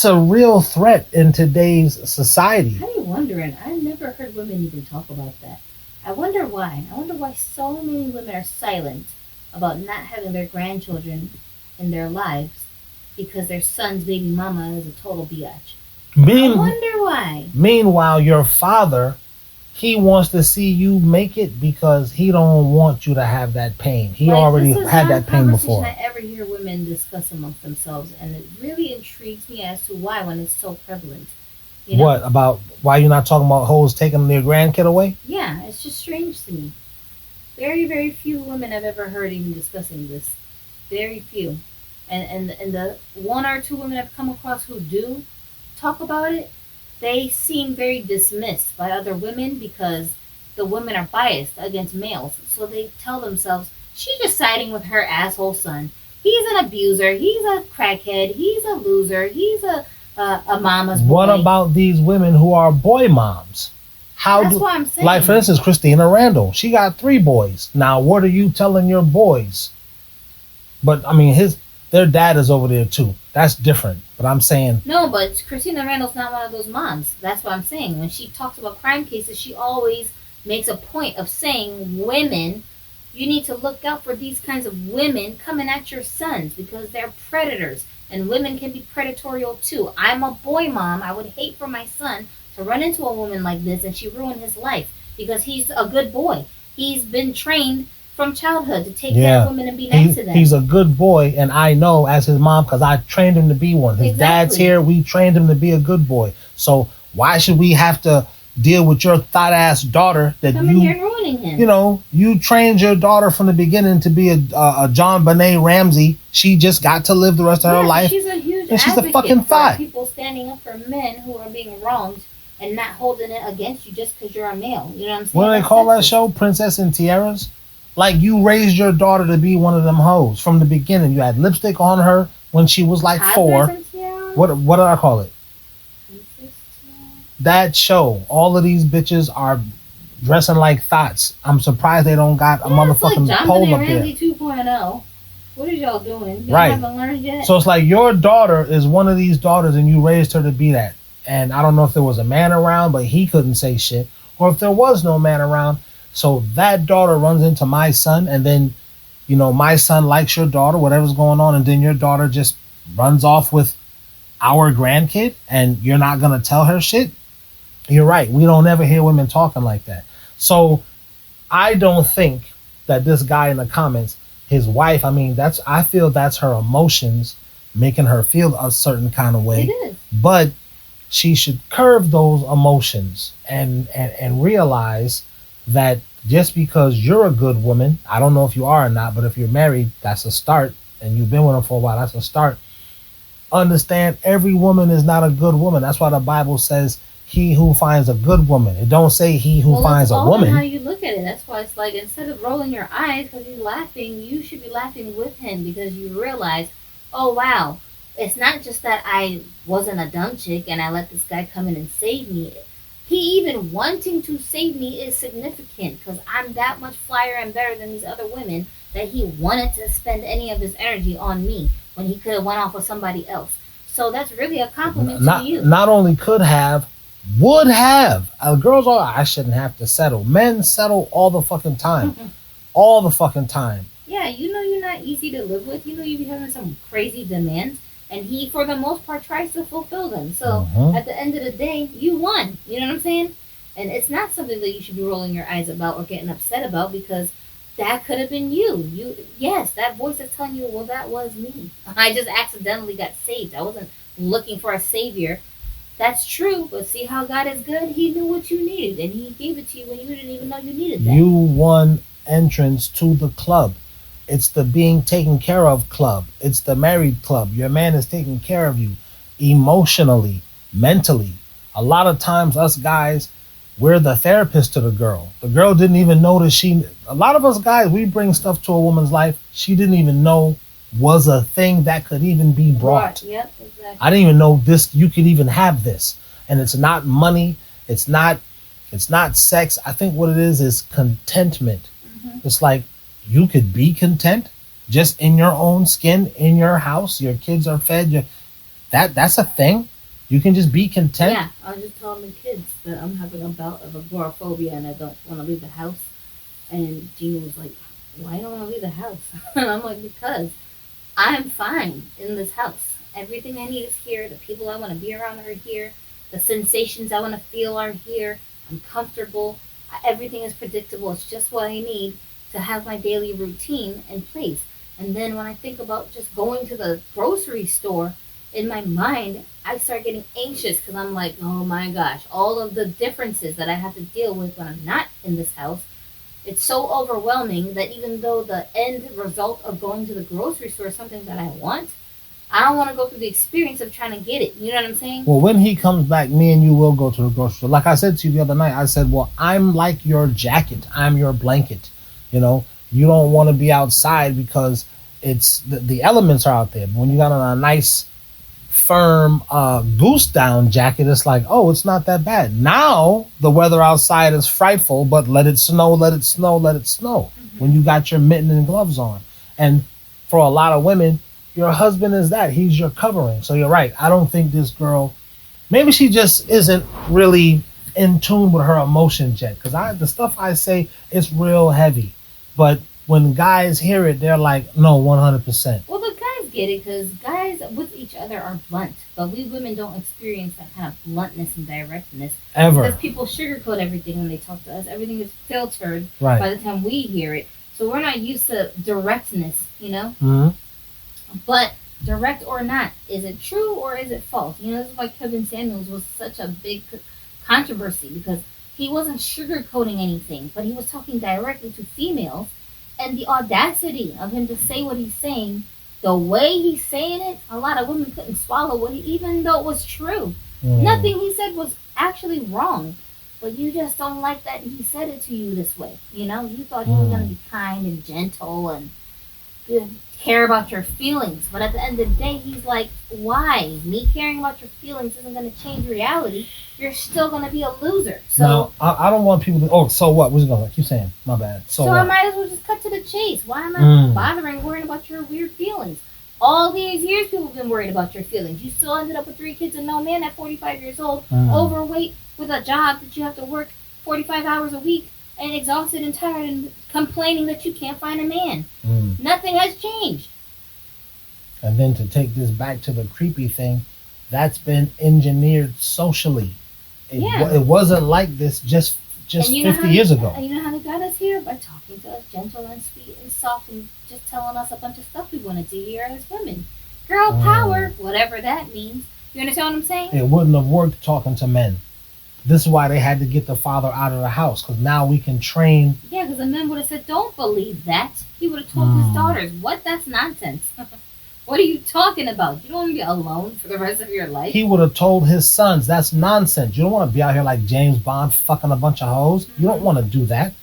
a real threat in today's society. I'm wondering. I've never heard women even talk about that. I wonder why. I wonder why so many women are silent about not having their grandchildren in their lives because their son's baby mama is a total biatch. I wonder why. Meanwhile, your father, he wants to see you make it because he don't want you to have that pain. He already had that pain before. I ever hear women discuss amongst themselves, and it really intrigues me as to why when it's so prevalent. You know? What about why you're not talking about hoes taking their grandkid away? Yeah, it's just strange to me. Very, very few women I've ever heard even discussing this. Very few, and the one or two women I've come across who do talk about it, they seem very dismissed by other women because the women are biased against males. So they tell themselves, she's just siding with her asshole son. He's an abuser. He's a crackhead. He's a loser. He's a mama's boy. What about these women who are boy moms? That's what I'm saying. Like, for instance, Christina Randall. She got 3 boys. Now, what are you telling your boys? But, I mean, their dad is over there, too. That's different. But I'm saying... No, but Christina Randall's not one of those moms. That's what I'm saying. When she talks about crime cases, she always makes a point of saying, women, you need to look out for these kinds of women coming at your sons because they're predators. And women can be predatorial, too. I'm a boy mom. I would hate for my son to run into a woman like this and she ruin his life because he's a good boy. He's been trained from childhood to take care of women and be nice to them. He's a good boy, and I know as his mom because I trained him to be one. His dad's here. We trained him to be a good boy. So why should we have to deal with your thought ass daughter that Coming here and ruining him. you know, you trained your daughter from the beginning to be a John Benet Ramsey. She just got to live the rest of her life. She's a huge and she's a advocate fucking for thought. people standing up for men who are being wronged and not holding it against you just because you're a male. You know what I'm saying? What do they call that show? Princess and Tiaras? Like, you raised your daughter to be one of them hoes from the beginning. You had lipstick on her when she was like 4. What did I call it? That show. All of these bitches are dressing like thoughts. I'm surprised they don't got a motherfucking John pole Benet up there. Ramsey 2.0. What are y'all doing? You Right. haven't learned yet? So it's like your daughter is one of these daughters and you raised her to be that. And I don't know if there was a man around, but he couldn't say shit. Or if there was no man around. So that daughter runs into my son, and then, you know, my son likes your daughter, whatever's going on, and then your daughter just runs off with our grandkid, and you're not going to tell her shit. You're right. We don't ever hear women talking like that. So I don't think that this guy in the comments, his wife, I mean, I feel that's her emotions making her feel a certain kind of way. It is. But she should curb those emotions and realize that just because you're a good woman, I don't know if you are or not, but if you're married, that's a start, and you've been with him for a while, that's a start. Understand, every woman is not a good woman. That's why the Bible says, he who finds a good woman. It don't say he who finds a woman. That's all in how you look at it. That's why it's like, instead of rolling your eyes because you're laughing, you should be laughing with him because you realize, oh wow, it's not just that I wasn't a dumb chick and I let this guy come in and save me. He even wanting to save me is significant because I'm that much flyer and better than these other women that he wanted to spend any of his energy on me when he could have went off with somebody else. So that's really a compliment to you. Not only could have, would have. Girls are, I shouldn't have to settle. Men settle all the fucking time. All the fucking time. Yeah, you know you're not easy to live with. You know you be having some crazy demands. And he, for the most part, tries to fulfill them. So at the end of the day, you won. You know what I'm saying? And it's not something that you should be rolling your eyes about or getting upset about because that could have been you. Yes, that voice is telling you, well, that was me. I just accidentally got saved. I wasn't looking for a savior. That's true, but see how God is good? He knew what you needed, and he gave it to you when you didn't even know you needed that. You won entrance to the club. It's the being taken care of club. It's the married club. Your man is taking care of you emotionally, mentally. A lot of times us guys, we're the therapist to the girl. The girl didn't even notice a lot of us guys, we bring stuff to a woman's life she didn't even know was a thing that could even be brought. Yep, exactly. I didn't even know this, you could even have this. And it's not money. It's not sex. I think what it is contentment. It's like, you could be content just in your own skin, in your house. Your kids are fed. That's a thing. You can just be content. Yeah, I was just telling the kids that I'm having a bout of agoraphobia and I don't want to leave the house. And Gina was like, why don't I want to leave the house? And I'm like, because I'm fine in this house. Everything I need is here. The people I want to be around are here. The sensations I want to feel are here. I'm comfortable. Everything is predictable. It's just what I need to have my daily routine in place. And then when I think about just going to the grocery store, in my mind, I start getting anxious because I'm like, oh my gosh, all of the differences that I have to deal with when I'm not in this house. It's so overwhelming that even though the end result of going to the grocery store is something that I want, I don't want to go through the experience of trying to get it. You know what I'm saying? Well, when he comes back, me and you will go to the grocery store. Like I said to you the other night, I said, well, I'm like your jacket. I'm your blanket. You know, you don't want to be outside because it's the elements are out there. But when you got on a nice, firm goose down jacket, it's like, oh, it's not that bad. Now the weather outside is frightful, but let it snow, let it snow, let it snow. When you got your mitten and gloves on. And for a lot of women, your husband is that. He's your covering. So you're right. I don't think this girl, maybe she just isn't really in tune with her emotions yet. Because the stuff I say, it's real heavy. But when guys hear it, they're like, no, 100%. Well, the guys get it because guys with each other are blunt. But we women don't experience that kind of bluntness and directness. Ever. Because people sugarcoat everything when they talk to us. Everything is filtered Right. by the time we hear it. So we're not used to directness, you know? Mm-hmm. But direct or not, is it true or is it false? You know, this is why Kevin Samuels was such a big controversy because he wasn't sugarcoating anything, but he was talking directly to females, and the audacity of him to say what he's saying, the way he's saying it, a lot of women couldn't swallow what even though it was true. Nothing he said was actually wrong, but you just don't like that he said it to you this way. You know, you thought he was going to be kind and gentle and care about your feelings, but at the end of the day, he's like, why? Me caring about your feelings isn't going to change reality. You're still going to be a loser. So now, I don't want people to, oh, so what? What's it going to keep saying? My bad. So I might as well just cut to the chase. Why am I bothering, worrying about your weird feelings? All these years, people have been worried about your feelings. You still ended up with 3 kids and no man at 45 years old, overweight, with a job that you have to work 45 hours a week, and exhausted and tired and complaining that you can't find a man. Nothing has changed. And then to take this back to the creepy thing, that's been engineered socially. It wasn't like this just 50 years ago. And you know how they got us here? By talking to us gentle and sweet and soft and just telling us a bunch of stuff we wanted to hear as women. Girl power, whatever that means. You understand what I'm saying? It wouldn't have worked talking to men. This is why they had to get the father out of the house, because now we can train. Yeah, because the men would have said, don't believe that. He would have told his daughters, what? That's nonsense. What are you talking about? You don't want to be alone for the rest of your life? He would have told his sons, that's nonsense. You don't want to be out here like James Bond fucking a bunch of hoes. You don't want to do that.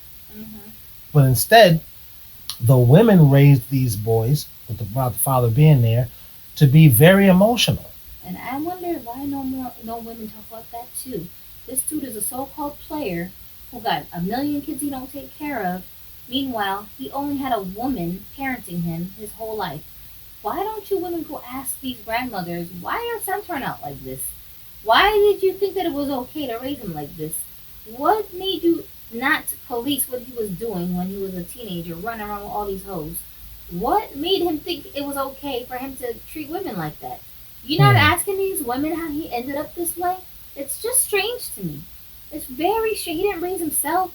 But instead, the women raised these boys, without the father being there, to be very emotional. And I wonder why no women talk about that too. This dude is a so-called player who got 1 million kids he don't take care of. Meanwhile, he only had a woman parenting him his whole life. Why don't you women go ask these grandmothers, why your son turn out like this? Why did you think that it was okay to raise him like this? What made you not police what he was doing when he was a teenager, running around with all these hoes? What made him think it was okay for him to treat women like that? You're not asking these women how he ended up this way? It's just strange to me. It's very strange. He didn't raise himself.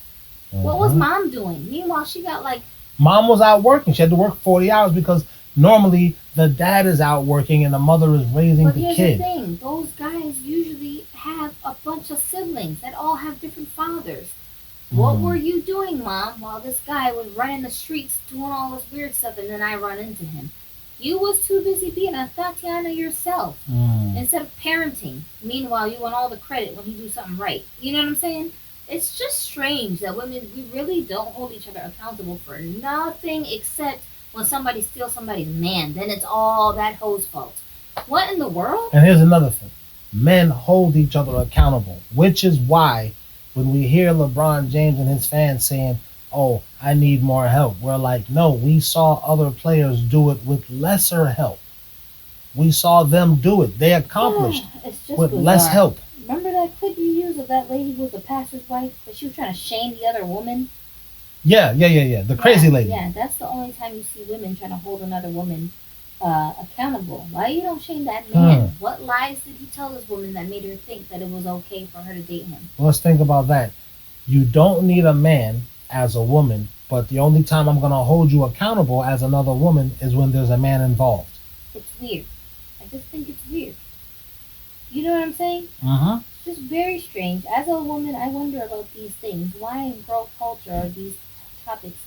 What was mom doing? Meanwhile, she got like... Mom was out working. She had to work 40 hours because normally the dad is out working and the mother is raising the kid. But here's the thing. Those guys usually have a bunch of siblings that all have different fathers. What were you doing, Mom, while this guy was running the streets doing all this weird stuff and then I run into him? You was too busy being a Tatiana yourself instead of parenting. Meanwhile, you want all the credit when you do something right. You know what I'm saying? It's just strange that women, we really don't hold each other accountable for nothing except when somebody steals somebody's man. Then it's all that hoe's fault. What in the world? And here's another thing. Men hold each other accountable, which is why when we hear LeBron James and his fans saying, oh, I need more help, we're like, no, we saw other players do it with lesser help. We saw them do it. They accomplished with less help. Remember that clip you used of that lady who was the pastor's wife, that she was trying to shame the other woman? Yeah. The crazy lady. Yeah, that's the only time you see women trying to hold another woman accountable. Why you don't shame that man? What lies did he tell this woman that made her think that it was okay for her to date him? Let's think about that. You don't need a man as a woman, but the only time I'm going to hold you accountable as another woman is when there's a man involved. It's weird. I just think it's weird. You know what I'm saying? It's just very strange. As a woman, I wonder about these things. Why in girl culture are these topics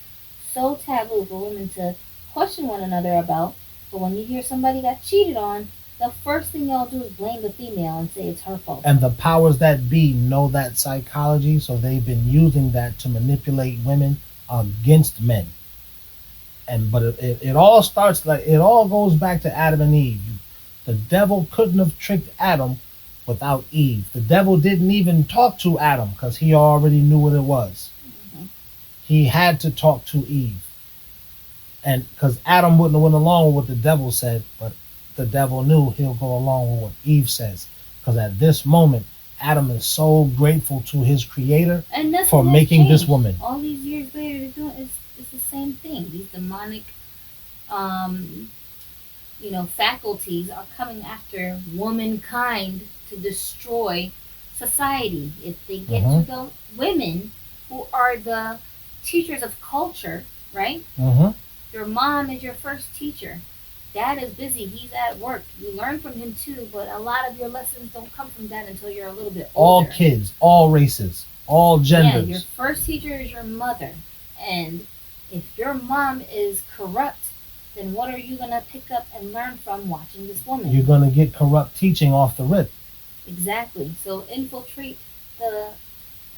so taboo for women to question one another about? But when you hear somebody got cheated on, the first thing y'all do is blame the female and say it's her fault. And the powers that be know that psychology, so they've been using that to manipulate women against men. But it all starts like, it all goes back to Adam and Eve. The devil couldn't have tricked Adam without Eve. The devil didn't even talk to Adam because he already knew what it was. He had to talk to Eve. And because Adam wouldn't have went along with what the devil said, but the devil knew he'll go along with what Eve says. Because at this moment, Adam is so grateful to his creator for making this woman. All these years later, they're doing it's the same thing. These demonic faculties are coming after womankind to destroy society. If they get to the women who are the teachers of culture, right? Your mom is your first teacher. Dad is busy. He's at work. You learn from him too, but a lot of your lessons don't come from dad until you're a little bit older. All kids, all races, all genders. Yeah, your first teacher is your mother. And if your mom is corrupt, then what are you going to pick up and learn from watching this woman? You're going to get corrupt teaching off the rip. Exactly. So infiltrate the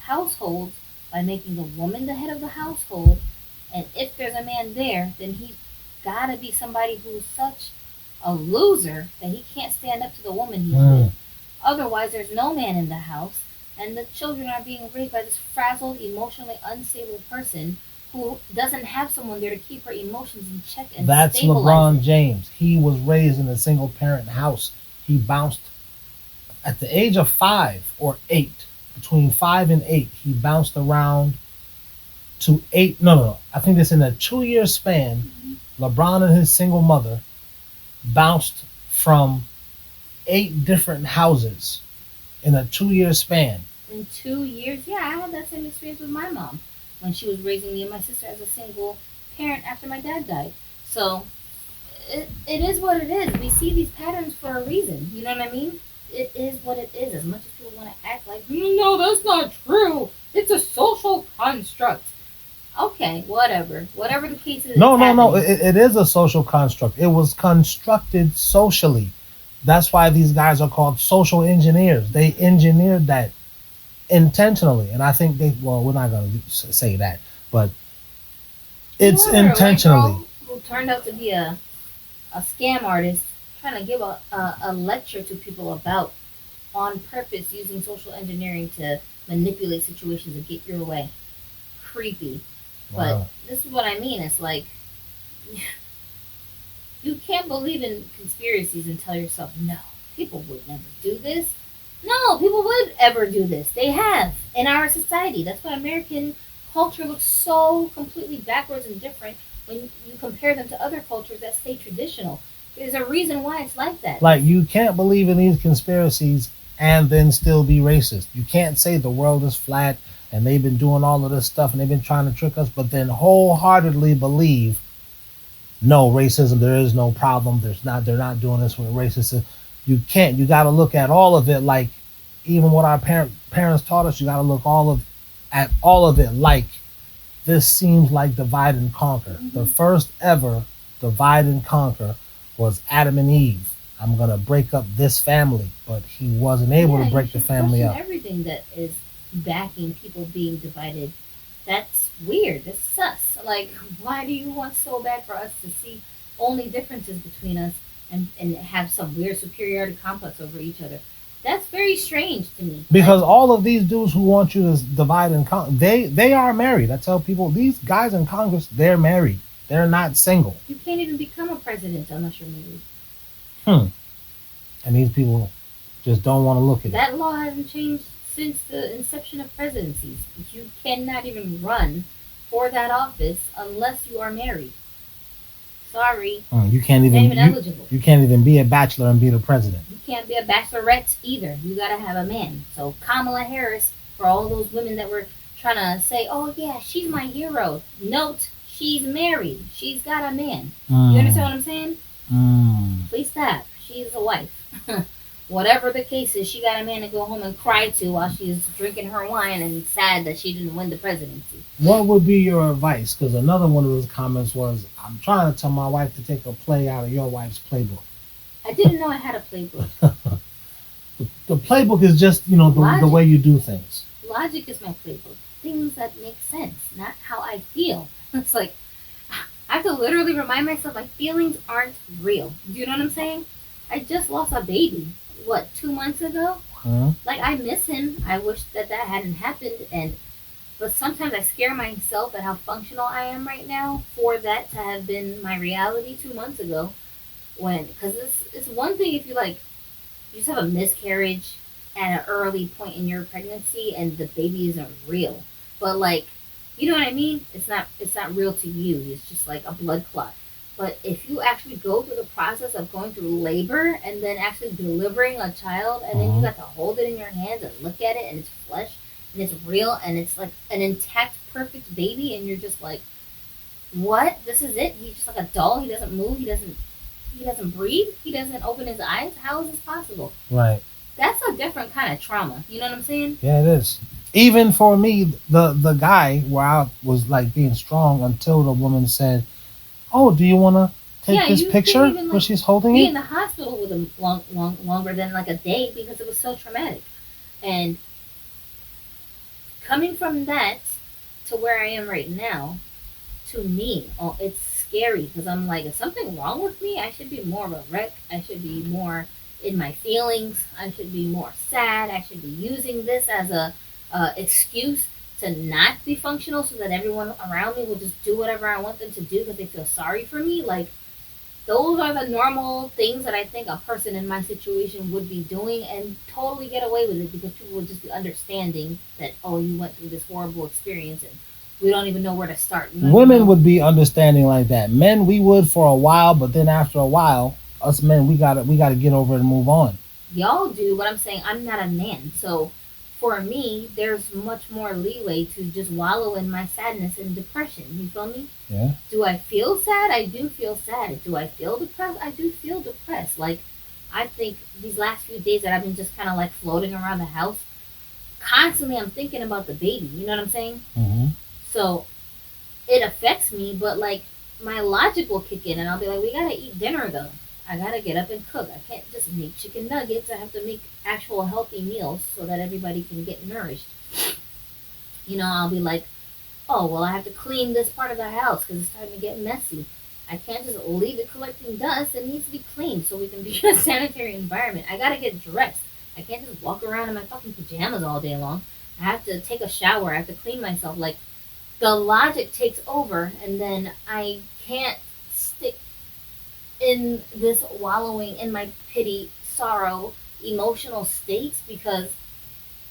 household by making the woman the head of the household. And if there's a man there, then he's got to be somebody who's such a loser that he can't stand up to the woman he's with. Otherwise, there's no man in the house, and the children are being raised by this frazzled, emotionally unstable person who doesn't have someone there to keep her emotions in check and That's stabilize LeBron it. James. He was raised in a single parent house. He bounced at the age of 5 or 8, between 5 and 8, he bounced around to 8. No. I think it's in a 2-year span. LeBron and his single mother bounced from 8 different houses in a 2-year span. In 2 years, yeah, I had that same experience with my mom when she was raising me and my sister as a single parent after my dad died. So it is what it is. We see these patterns for a reason. You know what I mean? It is what it is. As much as people want to act like, no, that's not true. It's a social construct. Okay, whatever. Whatever the case is. No. It is a social construct. It was constructed socially. That's why these guys are called social engineers. They engineered that intentionally. And I think we're not going to say that, but it's intentionally. Who turned out to be a scam artist trying to give a lecture to people about on purpose using social engineering to manipulate situations and get your way. Creepy. Wow. But this is what I mean. It's like you can't believe in conspiracies and tell yourself, no, people would never do this. No, people would ever do this. They have in our society. That's why American culture looks so completely backwards and different when you compare them to other cultures that stay traditional. There's a reason why it's like that. Like, you can't believe in these conspiracies and then still be racist. You can't say the world is flat and they've been doing all of this stuff and they've been trying to trick us, but then wholeheartedly believe, no, racism, there is no problem. They're not doing this with racism. You can't. You got to look at all of it like, even what our parents taught us, you got to look at all of it like, this seems like divide and conquer. Mm-hmm. The first ever divide and conquer was Adam and Eve. I'm going to break up this family, but he wasn't able to break the family up. Everything that is backing people being divided, that's weird. That's sus. Like, why do you want so bad for us to see only differences between us and have some weird superiority complex over each other? That's very strange to me. Because all of these dudes who want you to divide and conquer, they are married. I tell people, these guys in Congress, they're married. They're not single. You can't even become a president unless you're married. And these people just don't want to look at it. That law hasn't changed since the inception of presidencies. You cannot even run for that office unless you are married. Sorry. You can't even eligible. You can't even be a bachelor and be the president. You can't be a bachelorette either. You gotta have a man. So Kamala Harris, for all those women that were trying to say, oh yeah, she's my hero. Note, she's married. She's got a man. You understand what I'm saying? Please stop. She's a wife. Whatever the case is, she got a man to go home and cry to while she's drinking her wine and sad that she didn't win the presidency. What would be your advice? Because another one of those comments was, I'm trying to tell my wife to take a play out of your wife's playbook. I didn't know I had a playbook. The playbook is just, the way you do things. Logic is my playbook. Things that make sense, not how I feel. It's like, I have to literally remind myself my feelings aren't real. Do you know what I'm saying? I just lost a baby. 2 months ago? Like, I miss him. I wish that hadn't happened. But sometimes I scare myself at how functional I am right now for that to have been my reality 2 months ago. Because it's one thing if you just have a miscarriage at an early point in your pregnancy and the baby isn't real. But you know what I mean? It's not real to you. It's just like a blood clot. But if you actually go through the process of going through labor and then actually delivering a child, and then you got to hold it in your hands and look at it, and it's flesh, and it's real, and it's like an intact, perfect baby, and you're just like, what? This is it? He's just like a doll? He doesn't move? He doesn't breathe. He doesn't open his eyes. How is this possible? Right. That's a different kind of trauma. You know what I'm saying? Yeah, it is. Even for me, the guy where I was like being strong until the woman said, "Oh, do you want to take this picture?" Even, like, where she's holding be it. in the hospital with him longer than like a day because it was so traumatic. And coming from that to where I am right now, to me, it's scary because I'm like, is something wrong with me? I should be more of a wreck. I should be more in my feelings. I should be more sad. I should be using this as a excuse to not be functional so that everyone around me will just do whatever I want them to do because they feel sorry for me. Like, those are the normal things that I think a person in my situation would be doing and totally get away with it because people would just be understanding that, oh, you went through this horrible experience and we don't even know where to start. Women would be understanding like that. Men, we would for a while, but then after a while, us men, we gotta get over it and move on. Y'all do, but I'm saying I'm not a man. So for me, there's much more leeway to just wallow in my sadness and depression. You feel me? Yeah. Do I feel sad? I do feel sad. Do I feel depressed? I do feel depressed. Like, I think these last few days that I've been just kind of like floating around the house, constantly I'm thinking about the baby. You know what I'm saying? Mm-hmm. So it affects me, but like my logic will kick in and I'll be like, we gotta eat dinner though. I gotta get up and cook. I can't just make chicken nuggets. I have to make actual healthy meals so that everybody can get nourished. You know, I'll be like, oh, well, I have to clean this part of the house because it's starting to get messy. I can't just leave it collecting dust. It needs to be cleaned so we can be in a sanitary environment. I gotta get dressed. I can't just walk around in my fucking pajamas all day long. I have to take a shower. I have to clean myself. Like, the logic takes over and then I can't stick in this wallowing in my pity, sorrow, emotional states because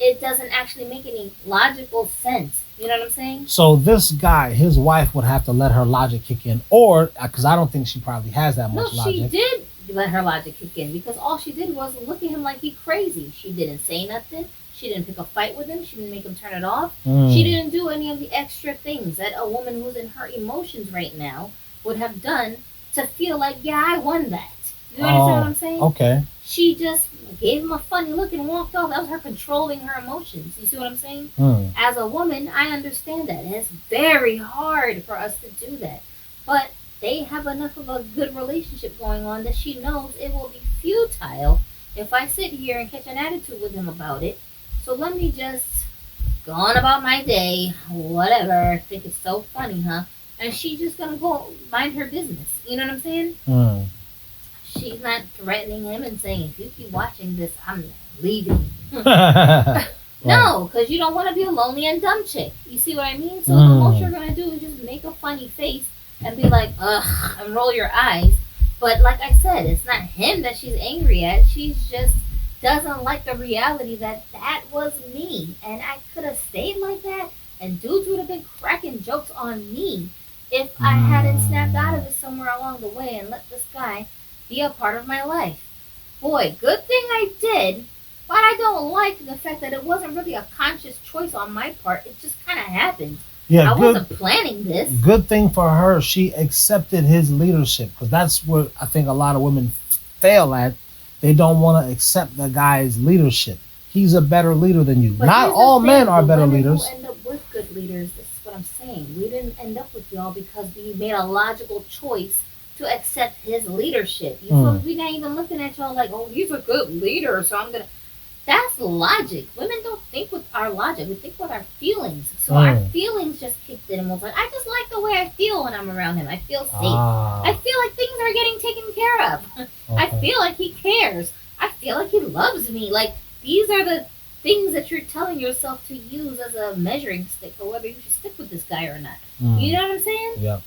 it doesn't actually make any logical sense. You know what I'm saying? So this guy, his wife would have to let her logic kick in, or because I don't think she probably has that much logic. No, she did let her logic kick in because all she did was look at him like he crazy. She didn't say nothing. She didn't pick a fight with him. She didn't make him turn it off. She didn't do any of the extra things that a woman who's in her emotions right now would have done to feel like, yeah, I won that. You understand what I'm saying? Okay. She just gave him a funny look and walked off. That was her controlling her emotions. You see what I'm saying? As a woman, I understand that. It's very hard for us to do that. But they have enough of a good relationship going on that she knows it will be futile if I sit here and catch an attitude with him about it. So let me just go on about my day, whatever. I think it's so funny, huh? And she's just gonna go mind her business. You know what I'm saying? She's not threatening him and saying, if you keep watching this, I'm leaving. No, because you don't want to be a lonely and dumb chick. You see what I mean? So the most you're going to do is just make a funny face and be like, ugh, and roll your eyes. But like I said, it's not him that she's angry at. She's just doesn't like the reality that that was me. And I could have stayed like that, and dudes would have been cracking jokes on me if I hadn't snapped out of it somewhere along the way and let this guy be a part of my life. Boy, good thing I did, but I don't like the fact that it wasn't really a conscious choice on my part. It just kind of happened. Yeah, I wasn't planning this. Good thing for her, she accepted his leadership, because that's what I think a lot of women fail at. They don't want to accept the guy's leadership. He's a better leader than you. But Not all men are better leaders. Who end up with good leaders, this is what I'm saying. We didn't end up with y'all because we made a logical choice to accept his leadership. You feel me? We're not even looking at y'all like, oh, he's a good leader, so I'm gonna. That's logic. Women don't think with our logic. We think with our feelings. So our feelings just kicked in and was like, I just like the way I feel when I'm around him. I feel safe. I feel like things are getting taken care of. I feel like he cares. I feel like he loves me. Like, these are the things that you're telling yourself to use as a measuring stick for whether you should stick with this guy or not. You know what I'm saying? Yeah.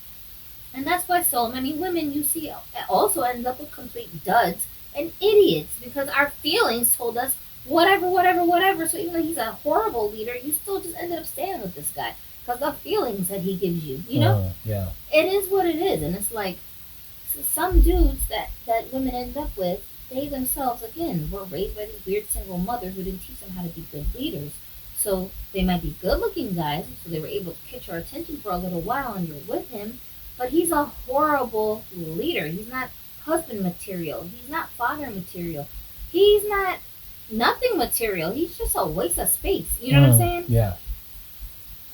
And that's why so many women you see also end up with complete duds and idiots because our feelings told us whatever. So even though he's a horrible leader, you still just ended up staying with this guy because the feelings that he gives you, you know? Yeah. It is what it is. And it's like some dudes that women end up with, they themselves, again, were raised by this weird single mother who didn't teach them how to be good leaders. So they might be good-looking guys, so they were able to catch your attention for a little while and you're with him, but he's a horrible leader. He's not husband material. He's not father material. He's not nothing material. He's just a waste of space. You know what I'm saying? Yeah.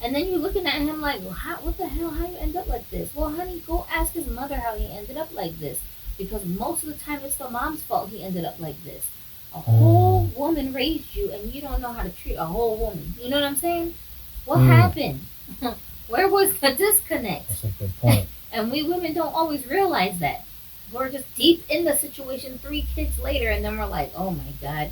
And then you're looking at him like, well, what the hell? How you end up like this? Well, honey, go ask his mother how he ended up like this. Because most of the time it's the mom's fault he ended up like this. A whole woman raised you and you don't know how to treat a whole woman. You know what I'm saying? What happened? Where was the disconnect? That's a good point. And we women don't always realize that. We're just deep in the situation 3 kids later, and then we're like, oh my God,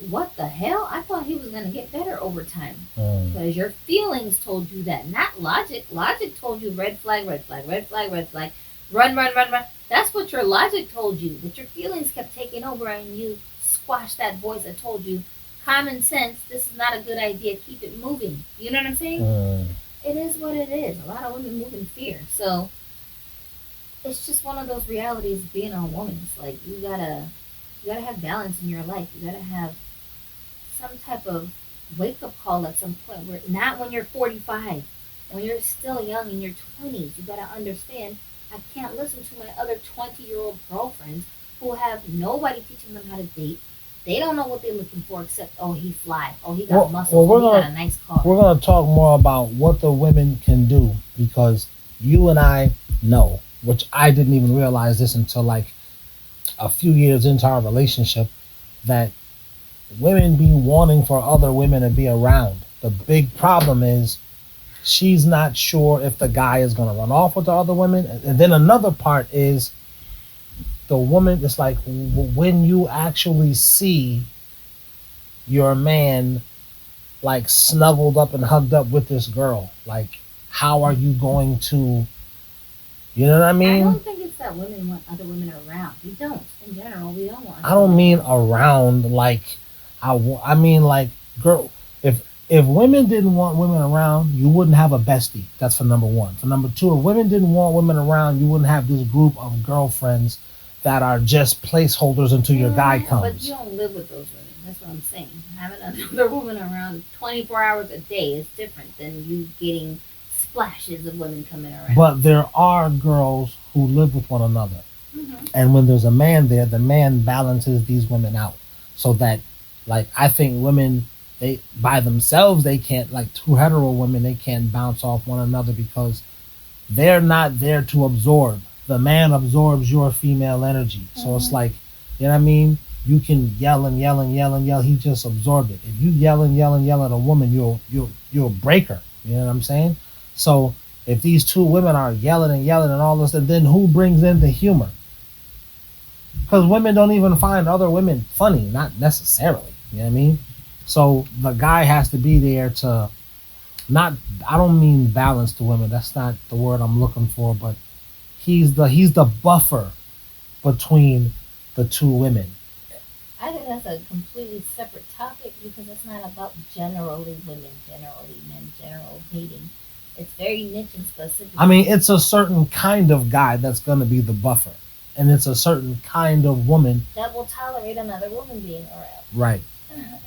what the hell? I thought he was going to get better over time. Because your feelings told you that, not logic. Logic told you red flag, red flag, red flag, red flag. Run, run, run, run. That's what your logic told you. But your feelings kept taking over, and you squashed that voice that told you, common sense, this is not a good idea. Keep it moving. You know what I'm saying? It is what it is. A lot of women move in fear. So it's just one of those realities of being a woman. It's like you gotta have balance in your life. You gotta have some type of wake up call at some point, where not when you're 45, when you're still young in your 20s. You gotta understand, I can't listen to my other 20-year-old girlfriends who have nobody teaching them how to date. They don't know what they're looking for except, oh, he fly. Oh, he got muscles. He got a nice car. We're going to talk more about what the women can do, because you and I know, which I didn't even realize this until like a few years into our relationship, that women be wanting for other women to be around. The big problem is she's not sure if the guy is going to run off with the other women. And then another part is the woman, it's like when you actually see your man like snuggled up and hugged up with this girl, like how are you going to, you know what I mean? I don't think it's that women want other women around. We don't. In general, we don't want. I don't mean around like I mean like, girl, if women didn't want women around, you wouldn't have a bestie. That's for number one. For number two, if women didn't want women around, you wouldn't have this group of girlfriends that are just placeholders until your guy comes. But you don't live with those women. That's what I'm saying. Having another woman around 24 hours a day is different than you getting splashes of women coming around. But there are girls who live with one another. Mm-hmm. And when there's a man there, the man balances these women out. So that, like, I think women, they by themselves, they can't, like two hetero women, they can't bounce off one another because they're not there to absorb. The man absorbs your female energy. So it's like, you know what I mean? You can yell and yell and yell and yell. He just absorbed it. If you yell and yell and yell at a woman, you'll break her. You know what I'm saying? So if these two women are yelling and yelling and all this, and then who brings in the humor? Because women don't even find other women funny, not necessarily. You know what I mean? So the guy has to be there to not, I don't mean balance the women. That's not the word I'm looking for, but he's the buffer between the two women. I think that's a completely separate topic because it's not about generally women, generally men, general dating. It's very niche and specific. I mean, it's a certain kind of guy that's going to be the buffer. And it's a certain kind of woman that will tolerate another woman being around. Right.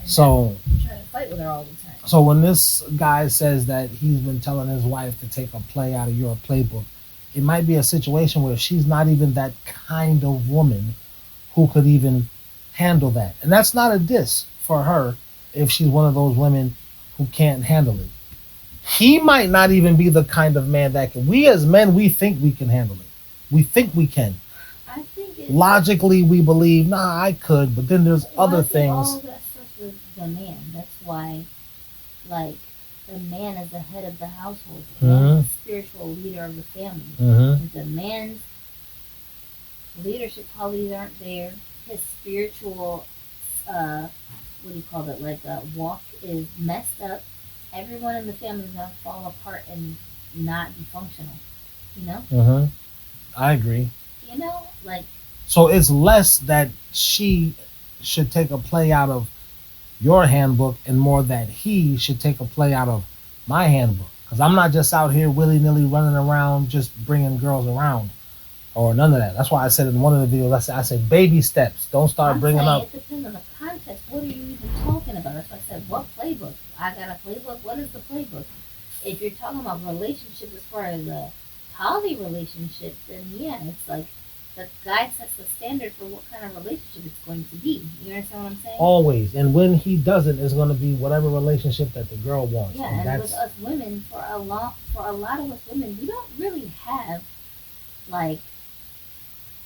So try to fight with her all the time. So when this guy says that he's been telling his wife to take a play out of your playbook, it might be a situation where she's not even that kind of woman who could even handle that. And that's not a diss for her if she's one of those women who can't handle it. He might not even be the kind of man that can. We as men, we think we can handle it. We think we can. I think logically we believe, nah, I could, but then there's other things. All that starts with the man. That's why, like, the man is the head of the household. The man is the spiritual leader of the family. If the man's leadership qualities aren't there, his spiritual, what do you call it, like walk is messed up, everyone in the family is going to fall apart and not be functional, you know? I agree. You know, like... So it's less that she should take a play out of your handbook and more that he should take a play out of my handbook. Because I'm not just out here willy-nilly running around just bringing girls around or none of that. That's why I said in one of the videos, I said baby steps. Don't start bringing up... It depends on the context. What are you even talking about? That's why I said, what playbook? I got a playbook. What is the playbook? If you're talking about relationships as far as a poly relationship, then yeah, it's like the guy sets the standard for what kind of relationship it's going to be. You understand what I'm saying? Always. And when he doesn't, it's going to be whatever relationship that the girl wants. Yeah, and with us women, for a lot of us women, we don't really have like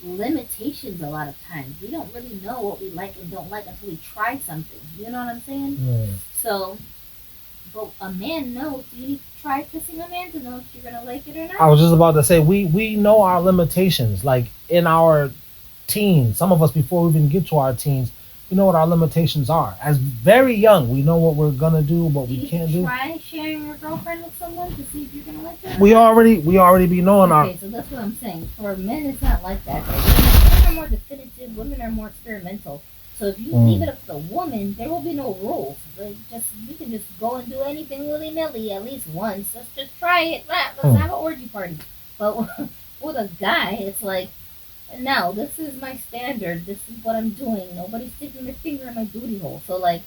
limitations. A lot of times, we don't really know what we like and don't like until we try something. You know what I'm saying? So, but a man knows. Do you need to try kissing a man to know if you're gonna like it or not? I was just about to say, we know our limitations. Like in our teens, some of us before we even get to our teens, we know what our limitations are. As very young, we know what we're gonna do, what we can't do. Try sharing your girlfriend with someone to see if you're gonna like it. We already be knowing our. Okay, so that's what I'm saying. For men, it's not like that. Men are more definitive. Women are more experimental. So if you leave it up to the woman, there will be no rules. Like we can just go and do anything willy nilly at least once. Let's just try it. Let's have an orgy party. But with a guy, it's like, no, this is my standard. This is what I'm doing. Nobody's sticking their finger in my booty hole. So like,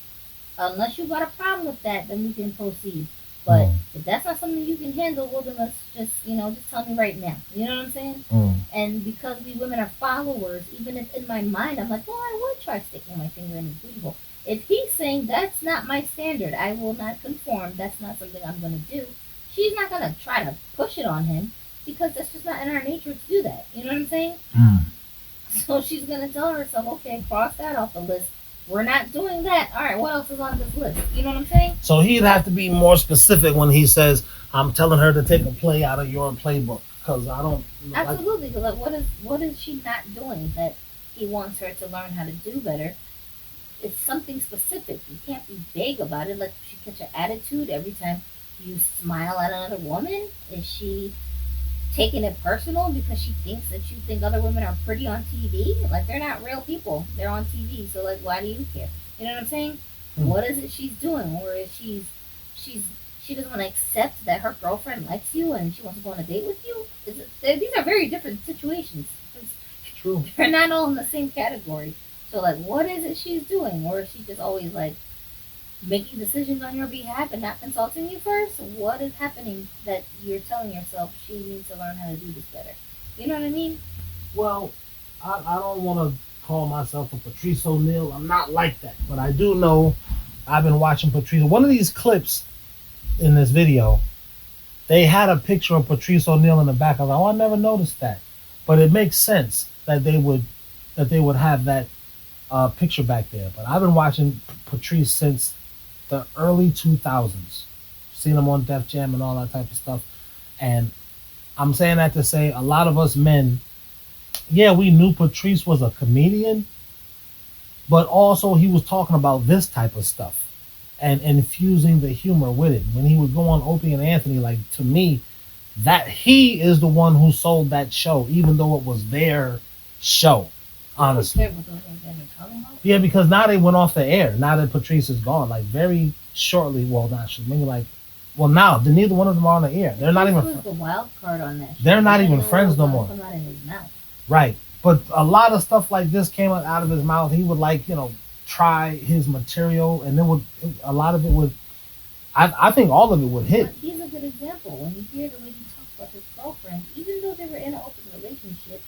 unless you got a problem with that, then we can proceed. But if that's not something you can handle, well then let's just just tell me right now. You know what I'm saying? And because we women are followers, even if in my mind I'm like, well, I would try sticking my finger in his booty hole. If he's saying that's not my standard, I will not conform. That's not something I'm gonna do. She's not gonna try to push it on him because that's just not in our nature to do that. You know what I'm saying? So she's gonna tell herself, okay, cross that off the list. We're not doing that. All right, what else is on this list? You know what I'm saying? So he'd have to be more specific when he says, "I'm telling her to take a play out of your playbook," because I don't. Absolutely, because like, what is she not doing that he wants her to learn how to do better? It's something specific. You can't be vague about it. Like, she catch an attitude every time you smile at another woman. Is she taking it personal because she thinks that you think other women are pretty on TV? Like, they're not real people. They're on TV. So like, why do you care? You know what I'm saying? What is it she's doing? Or is she doesn't want to accept that her girlfriend likes you and she wants to go on a date with you? These are very different situations. True. They're not all in the same category. So like, what is it she's doing? Or is she just always like making decisions on your behalf and not consulting you first? What is happening that you're telling yourself she needs to learn how to do this better? You know what I mean? Well, I don't want to call myself a Patrice O'Neal. I'm not like that. But I do know I've been watching Patrice. One of these clips in this video, they had a picture of Patrice O'Neal in the back. I was like, oh, I never noticed that. But it makes sense that they would have that picture back there. But I've been watching Patrice since the early 2000s. Seen him on Def Jam and all that type of stuff. And I'm saying that to say a lot of us men, yeah, we knew Patrice was a comedian, but also he was talking about this type of stuff and infusing the humor with it. When he would go on Opie and Anthony, like, to me, that he is the one who sold that show, even though it was their show, honestly. Yeah, because now they went off the air. Now that Patrice is gone, like very shortly. Well, not sure, maybe like. Well, now neither one of them are on the air. They're not even. The wild card on that. They're not even friends no more. Come out in his mouth. Right, but a lot of stuff like this came out of his mouth. He would try his material, and a lot of it would. I think all of it would hit. But he's a good example. When you hear the way he talks about his girlfriend, even though they were in an open relationship,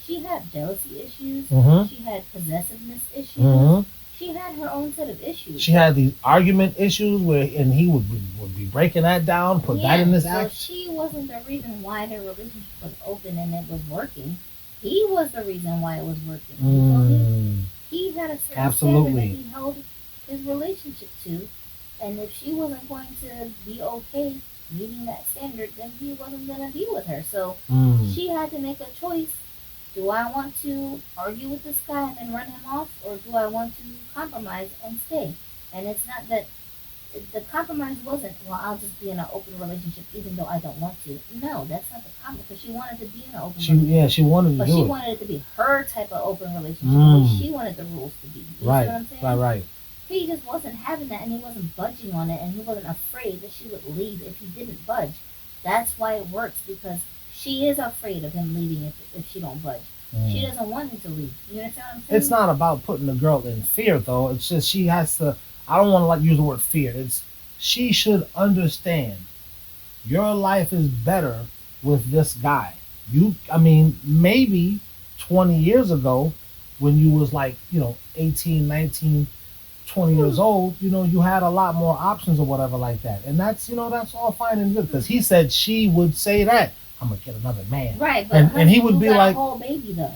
she had jealousy issues. She had possessiveness issues. She had her own set of issues. She had these argument issues and he would be breaking that down, put that in his act. So she wasn't the reason why their relationship was open and it was working. He was the reason why it was working. You know what I mean? He had a certain standard that he held his relationship to, and if she wasn't going to be okay meeting that standard, then he wasn't going to be with her. So she had to make a choice. Do I want to argue with this guy and then run him off, or do I want to compromise and stay? And it's not that the compromise wasn't, well, I'll just be in an open relationship even though I don't want to. No, that's not the compromise, because she wanted to be in an open relationship. Yeah, she wanted to but do she it. wanted it to be her type of open relationship. But she wanted the rules to be. You right, know what I'm saying? right. He just wasn't having that, and he wasn't budging on it, and he wasn't afraid that she would leave if he didn't budge. That's why it works, because she is afraid of him leaving if she don't budge. She doesn't want him to leave. You understand what I'm saying? It's not about putting the girl in fear, though. It's just she has to. I don't want to use the word fear. She should understand your life is better with this guy. Maybe 20 years ago, when you was like, 18, 19, 20 years old, you had a lot more options or whatever like that. And that's, that's all fine and good. Because he said she would say that, I'm going to get another man. Right, but and he would be got like, a whole baby though.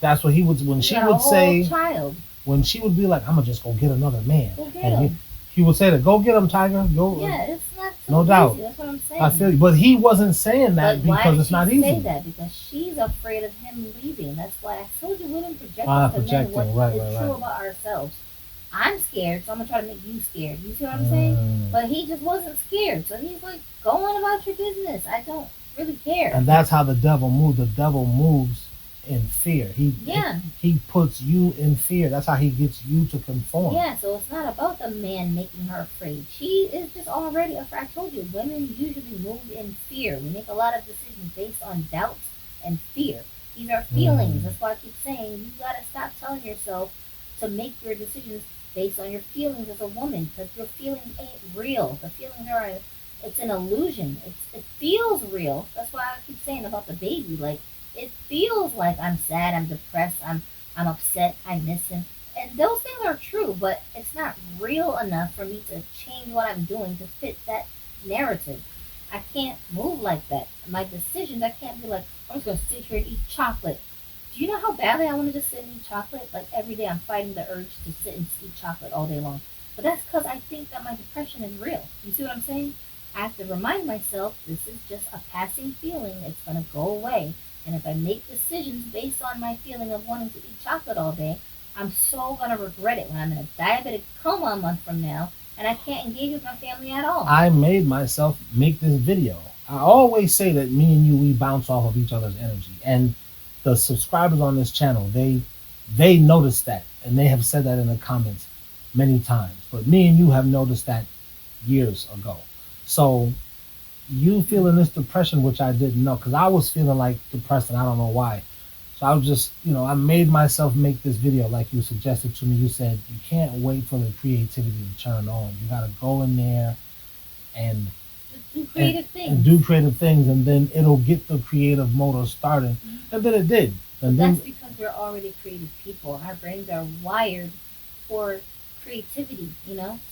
that's what he would, when she would say, child. When she would be like, I'm going to just go get another man. Go get and him. He would say that, go get him, Tiger. Go. Yeah, it's not so no easy. doubt. That's what I'm saying. I feel you. But he wasn't saying that But because it's not why did she easy. say that? Because she's afraid of him leaving. That's why I told you women project to Projecting, men what is right. true about ourselves. I'm scared, so I'm gonna try to make you scared. You see what I'm saying? But he just wasn't scared, so he's like, go on about your business. I don't really care. And that's how the devil moves. The devil moves in fear. He puts you in fear. That's how he gets you to conform. Yeah, so it's not about the man making her afraid. She is just already afraid. I told you, women usually move in fear. We make a lot of decisions based on doubt and fear. These are feelings. That's why I keep saying you gotta stop telling yourself to make your decisions based on your feelings as a woman, because your feelings ain't real. The feelings are, it's an illusion. It feels real. That's why I keep saying about the baby. Like, it feels like I'm sad, I'm depressed, I'm upset, I miss him. And those things are true, but it's not real enough for me to change what I'm doing to fit that narrative. I can't move like that. My decisions, I can't be like, I'm just going to sit here and eat chocolate. Do you know how badly I want to just sit and eat chocolate? Like, every day I'm fighting the urge to sit and eat chocolate all day long. But that's because I think that my depression is real. You see what I'm saying? I have to remind myself this is just a passing feeling. It's going to go away. And if I make decisions based on my feeling of wanting to eat chocolate all day, I'm so going to regret it when I'm in a diabetic coma a month from now and I can't engage with my family at all. I made myself make this video. I always say that me and you, we bounce off of each other's energy. And the subscribers on this channel, they noticed that. And they have said that in the comments many times. But me and you have noticed that years ago. So you feeling this depression, which I didn't know, because I was feeling like depressed and I don't know why. So I was just, I made myself make this video like you suggested to me. You said you can't wait for the creativity to turn on. You got to go in there and do creative things. And do creative things, and then it'll get the creative motor started. And then it did. And that's because we're already creative people. Our brains are wired for creativity,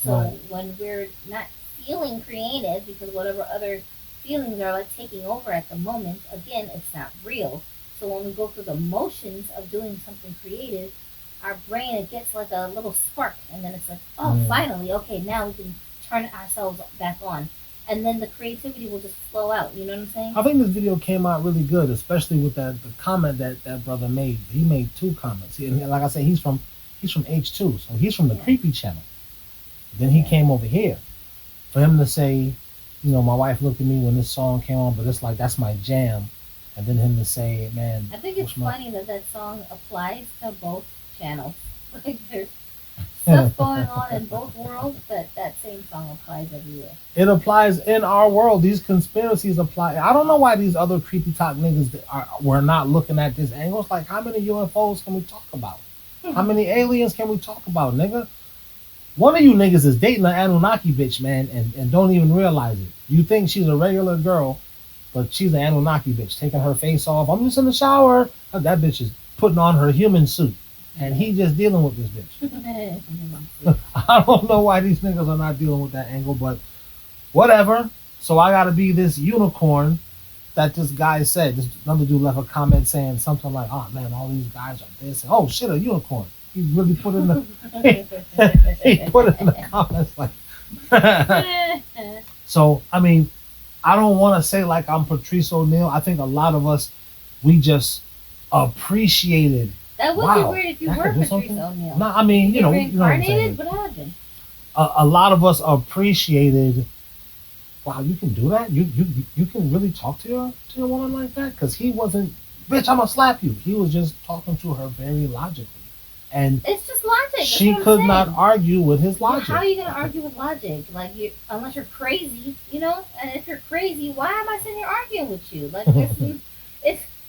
So when we're not feeling creative because whatever other feelings are like taking over at the moment, again, it's not real. So when we go through the motions of doing something creative, our brain, it gets like a little spark, and then it's like, finally, okay, now we can turn ourselves back on. And then the creativity will just flow out, you know what I'm saying? I think this video came out really good, especially with the comment that brother made. He made 2 comments. And like I said, he's from H2, so he's from the Creepy channel. Then he came over here. For him to say, my wife looked at me when this song came on, but it's like, that's my jam. And then him to say, man. I think it's funny that song applies to both channels. Like, there's stuff going on in both worlds, but that same song applies everywhere. It applies in our world. These conspiracies apply. I don't know why these other creepy talk niggas we're not looking at this angle. It's like, how many UFOs can we talk about? How many aliens can we talk about, nigga? One of you niggas is dating an Anunnaki bitch, man, and don't even realize it. You think she's a regular girl, but she's an Anunnaki bitch, taking her face off. I'm just in the shower. That bitch is putting on her human suit. And he just dealing with this bitch. I don't know why these niggas are not dealing with that angle, but whatever. So I gotta be this unicorn that this guy said. This another dude left a comment saying something like, oh man, all these guys are this. And, oh shit, a unicorn. He really put in the he put it in the comments like So I mean, I don't want to say like I'm Patrice O'Neal. I think a lot of us, we just appreciated. That would be weird if you were Patrice O'Neal. No, I mean, you know what I'm saying. What happened? A lot of us appreciated. Wow, you can do that. You can really talk to your woman like that, because he wasn't. Bitch, I'm gonna slap you. He was just talking to her very logically, and it's just logic. She could not argue with his logic. Well, how are you gonna argue with logic? Like, unless you're crazy, And if you're crazy, why am I sitting here arguing with you? Like,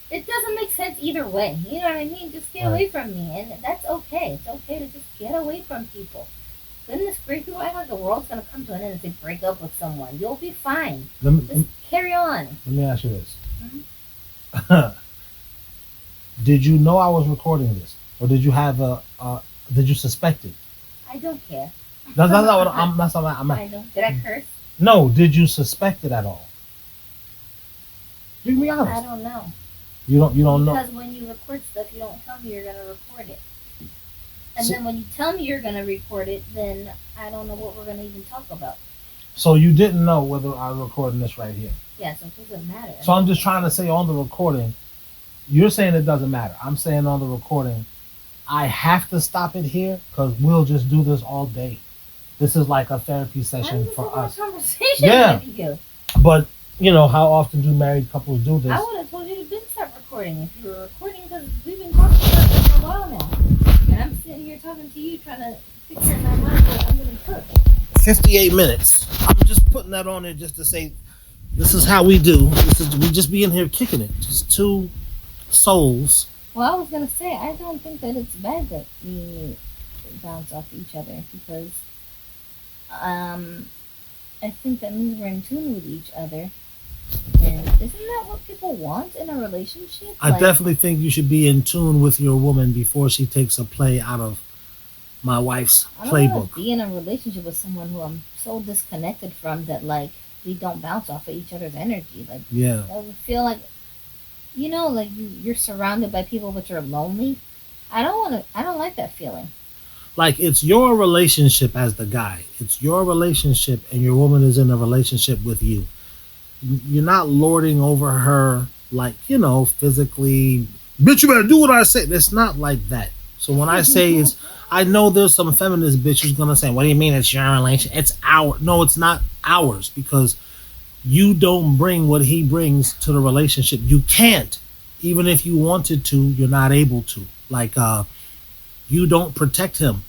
it doesn't make sense either way. You know what I mean? Just get away from me, and that's okay. It's okay to just get away from people. Goodness gracious, people act like the world's gonna come to an end if they break up with someone. You'll be fine. Just carry on. Let me ask you this. Mm-hmm. Did you know I was recording this, or did you have did you suspect it? I don't care. That's not what I'm. That's not what I'm. I don't. Did I curse? No. Did you suspect it at all? You can be honest. I don't know. You don't know. Because when you record stuff, you don't tell me you're gonna record it. And then when you tell me you're gonna record it, then I don't know what we're gonna even talk about. So you didn't know whether I was recording this right here. Yeah, so it doesn't matter. So I'm just trying to say on the recording, you're saying it doesn't matter. I'm saying on the recording, I have to stop it here because we'll just do this all day. This is like a therapy session for us. Conversation Yeah. with you. But you know, how often do married couples do this? I would have told you to stop recording if you were recording because we've been talking about this for a while now. And I'm sitting here talking to you, trying to picture in my mind what I'm going to cook. 58 minutes. I'm just putting that on there just to say, this is how we do. We just be in here kicking it. Just two souls. Well, I was going to say, I don't think that it's bad that we bounce off each other because I think that means we're in tune with each other. And isn't that what people want in a relationship? I definitely think you should be in tune with your woman before she takes a play out of my wife's I don't want playbook. to be in a relationship with someone who I'm so disconnected from that, like, we don't bounce off of each other's energy. Like, Yeah. I would feel like, you know, like you're surrounded by people but you're lonely. I don't like that feeling. Like, it's your relationship as the guy. It's your relationship, and your woman is in a relationship with you. You're not lording over her, like, you know, physically. Bitch, you better do what I say. It's not like that. So when I say it's, I know there's some feminist bitch who's gonna say, "What do you mean it's your relationship? It's our." No, it's not ours because you don't bring what he brings to the relationship. You can't, even if you wanted to. You're not able to. Like, you don't protect him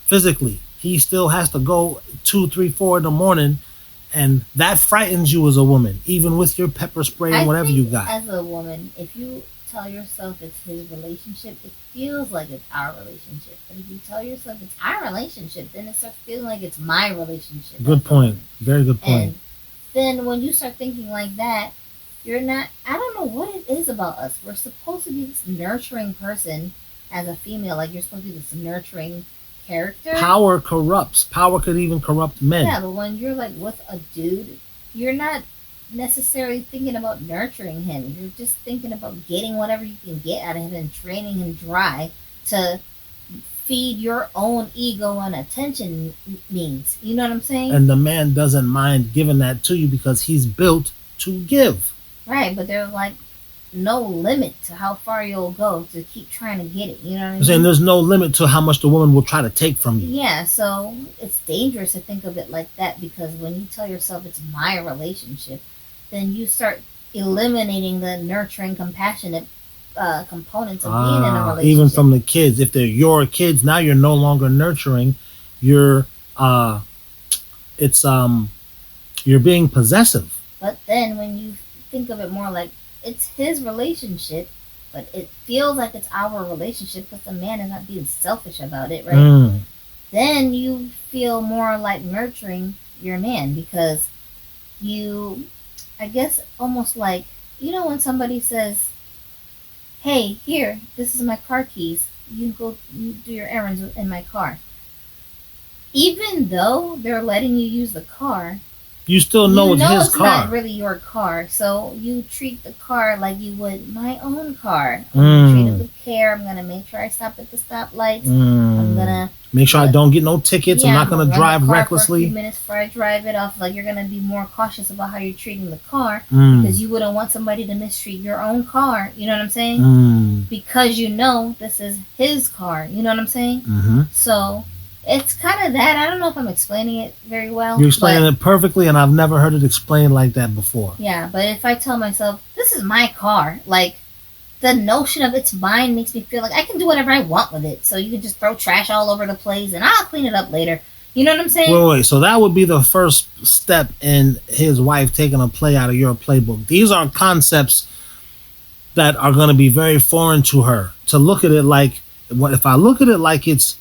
physically. He still has to go 2, 3, 4 in the morning. And that frightens you as a woman, even with your pepper spray and whatever you got. As a woman, if you tell yourself it's his relationship, it feels like it's our relationship. But if you tell yourself it's our relationship, then it starts feeling like it's my relationship. Good point. Very good point. And then when you start thinking like that, you're not, I don't know what it is about us. We're supposed to be this nurturing person as a female. Like, you're supposed to be this nurturing character. Power corrupts. Power could even corrupt men. Yeah, but when you're like with a dude, you're not necessarily thinking about nurturing him. You're just thinking about getting whatever you can get out of him and draining him dry to feed your own ego and attention needs. You know what I'm saying? And the man doesn't mind giving that to you because he's built to give. Right, but there's like no limit to how far you'll go to keep trying to get it. You know what I mean? I'm saying there's no limit to how much the woman will try to take from you. Yeah, so it's dangerous to think of it like that because when you tell yourself it's my relationship, then you start eliminating the nurturing, compassionate components of being in a relationship. Even from the kids. If they're your kids, now you're no longer nurturing. You're being possessive. But then when you think of it more like it's his relationship, but it feels like it's our relationship because the man is not being selfish about it, right? Then you feel more like nurturing your man because you, I guess, almost like, you know, when somebody says, "Hey, here, this is my car keys. You can go do your errands in my car." Even though they're letting you use the car, you still know it's his car. Not really your car, so you treat the car like you would my own car. I'm gonna treat it with care. I'm gonna make sure I stop at the stoplights. I'm gonna make sure I don't get no tickets. I'm not gonna drive recklessly. For a few minutes before I drive it off, like you're gonna be more cautious about how you're treating the car because you wouldn't want somebody to mistreat your own car. You know what I'm saying? Because you know this is his car. You know what I'm saying? So it's kind of that. I don't know if I'm explaining it very well. You're explaining it perfectly, and I've never heard it explained like that before. Yeah, but if I tell myself, this is my car, like, the notion of it's mine makes me feel like I can do whatever I want with it. So you can just throw trash all over the place, and I'll clean it up later. You know what I'm saying? Wait. So that would be the first step in his wife taking a play out of your playbook. These are concepts that are going to be very foreign to her. To look at it like, if I look at it like it's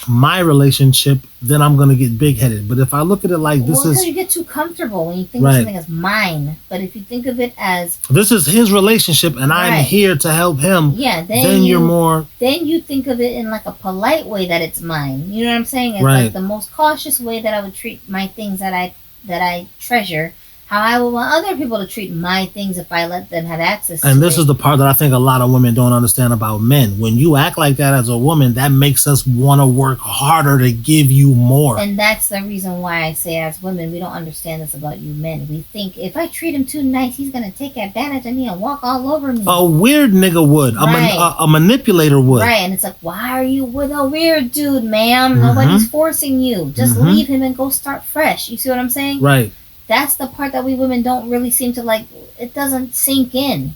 my relationship, then I'm going to get big-headed. But if I look at it like this because is... you get too comfortable when you think of something as mine. But if you think of it as... This is his relationship, and I'm here to help him. Yeah, then you're more... Then you think of it in like a polite way that it's mine. You know what I'm saying? It's Right. like the most cautious way that I would treat my things that I treasure. How I would want other people to treat my things if I let them have access to And this it. is the part that I think a lot of women don't understand about men. When you act like that as a woman, that makes us want to work harder to give you more. And that's the reason why I say as women, we don't understand this about you men. We think if I treat him too nice, he's going to take advantage of me and walk all over me. A weird nigga would. Right. A manipulator would. Right, and it's like, why are you with a weird dude, ma'am? Nobody's forcing you. Just leave him and go start fresh. You see what I'm saying? Right. That's the part that we women don't really seem to like. It doesn't sink in.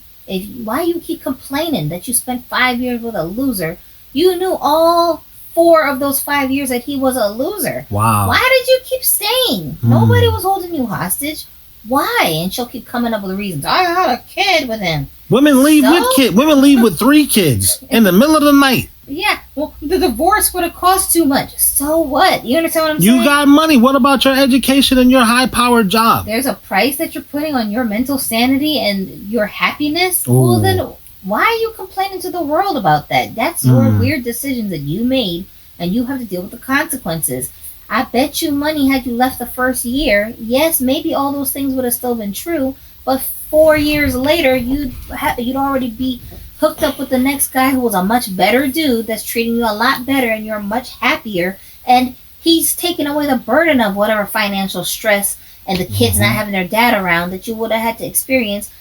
Why you keep complaining that you spent 5 years with a loser? You knew all 4 of those 5 years that he was a loser. Wow. Why did you keep staying? Nobody was holding you hostage. Why? And she'll keep coming up with reasons. I had a kid with him. Women leave with kids. Women leave with 3 kids in the middle of the night. Yeah, well, the divorce would have cost too much. So what? You understand what I'm saying? You got money. What about your education and your high-powered job? There's a price that you're putting on your mental sanity and your happiness. Ooh. Well, then why are you complaining to the world about that? That's your weird decisions that you made, and you have to deal with the consequences. I bet you money had you left the first year. Yes, maybe all those things would have still been true, but 4 years later, you'd already be hooked up with the next guy who was a much better dude that's treating you a lot better, and you're much happier, and he's taking away the burden of whatever financial stress and the kids not having their dad around that you would have had to experience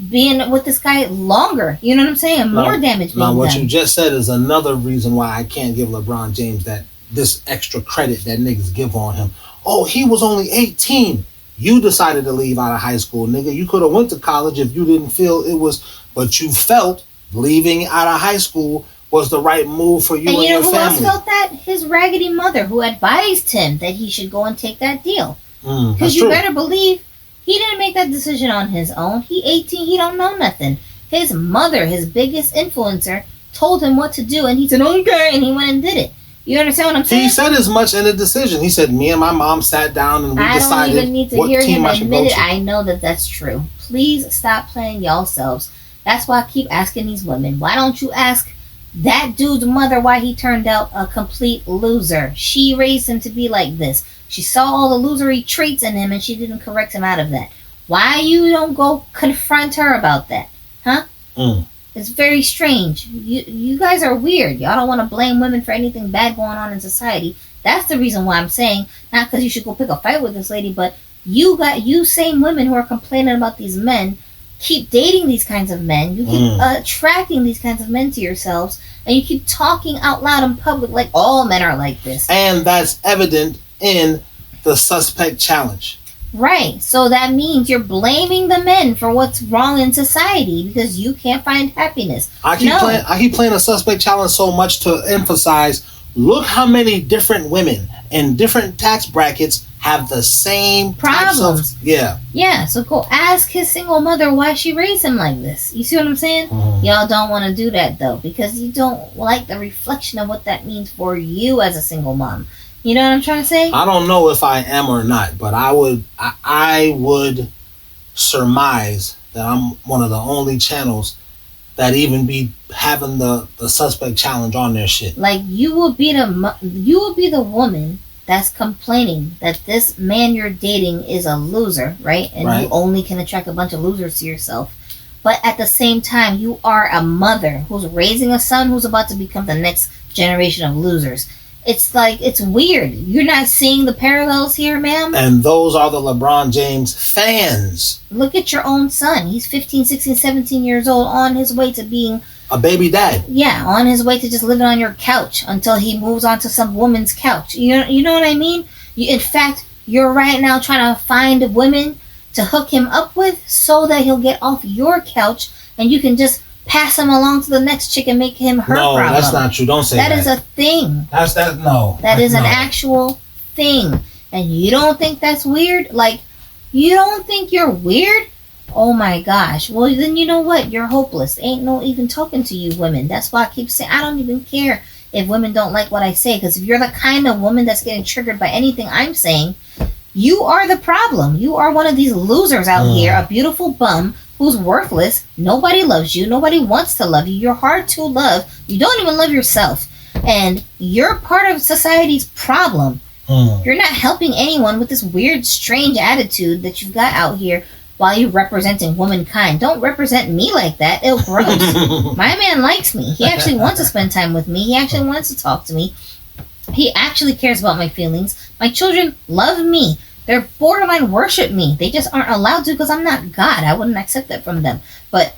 being with this guy longer. You know what I'm saying? More damage being Now, what done. you just said is another reason why I can't give LeBron James this extra credit that niggas give on him. Oh, he was only 18. You decided to leave out of high school, nigga. You could have went to college if you didn't feel it was, but you felt leaving out of high school was the right move for you and, you know your who family. else felt that? His raggedy mother, who advised him that he should go and take that deal. Because you better believe he didn't make that decision on his own. He 18, he don't know nothing. His mother, his biggest influencer, told him what to do, and he said, okay, and he went and did it. You understand what I'm saying? He said as much in the decision. He said, me and my mom sat down and we decided I don't even need to what hear team him I should admit go it. to. I know that that's true. Please stop playing y'all selves. That's why I keep asking these women, why don't you ask that dude's mother why he turned out a complete loser? She raised him to be like this. She saw all the losery traits in him and she didn't correct him out of that. Why you don't go confront her about that? Huh? It's very strange. You guys are weird. Y'all don't want to blame women for anything bad going on in society. That's the reason why I'm saying, not because you should go pick a fight with this lady, but you same women who are complaining about these men keep dating these kinds of men. You keep attracting these kinds of men to yourselves, and you keep talking out loud in public like all men are like this. And that's evident in the suspect challenge. Right. So that means you're blaming the men for what's wrong in society because you can't find happiness. I keep playing a suspect challenge so much to emphasize, look how many different women in different tax brackets have the same problems. Types of, yeah. Yeah, so go ask his single mother why she raised him like this. You see what I'm saying? Y'all don't want to do that though because you don't like the reflection of what that means for you as a single mom. You know what I'm trying to say? I don't know if I am or not, but I would surmise that I'm one of the only channels that even be having the suspect challenge on their shit. Like you will be the woman that's complaining that this man you're dating is a loser, right? And you only can attract a bunch of losers to yourself. But at the same time, you are a mother who's raising a son who's about to become the next generation of losers. It's like, it's weird. You're not seeing the parallels here, ma'am? And those are the LeBron James fans. Look at your own son. He's 15, 16, 17 years old on his way to being a baby dad. Yeah, on his way to just living on your couch until he moves on to some woman's couch. You know what I mean? In fact, you're right now trying to find women to hook him up with so that he'll get off your couch and you can just pass him along to the next chick and make him her problem. No, that's not true. Don't say that. That is a thing. That is an actual thing. And you don't think that's weird? Like, you don't think you're weird? Oh my gosh. Well, then you know what? You're hopeless. Ain't no even talking to you women. That's why I keep saying I don't even care if women don't like what I say, because if you're the kind of woman that's getting triggered by anything I'm saying, you are the problem. You are one of these losers out here, a beautiful bum who's worthless. Nobody loves you. Nobody wants to love you. You're hard to love. You don't even love yourself. And you're part of society's problem. You're not helping anyone with this weird, strange attitude that you've got out here while you're representing womankind. Don't represent me like that. It'll gross. My man likes me. He actually wants to spend time with me. He actually wants to talk to me. He actually cares about my feelings. My children love me. They're borderline worship me. They just aren't allowed to because I'm not God. I wouldn't accept that from them. But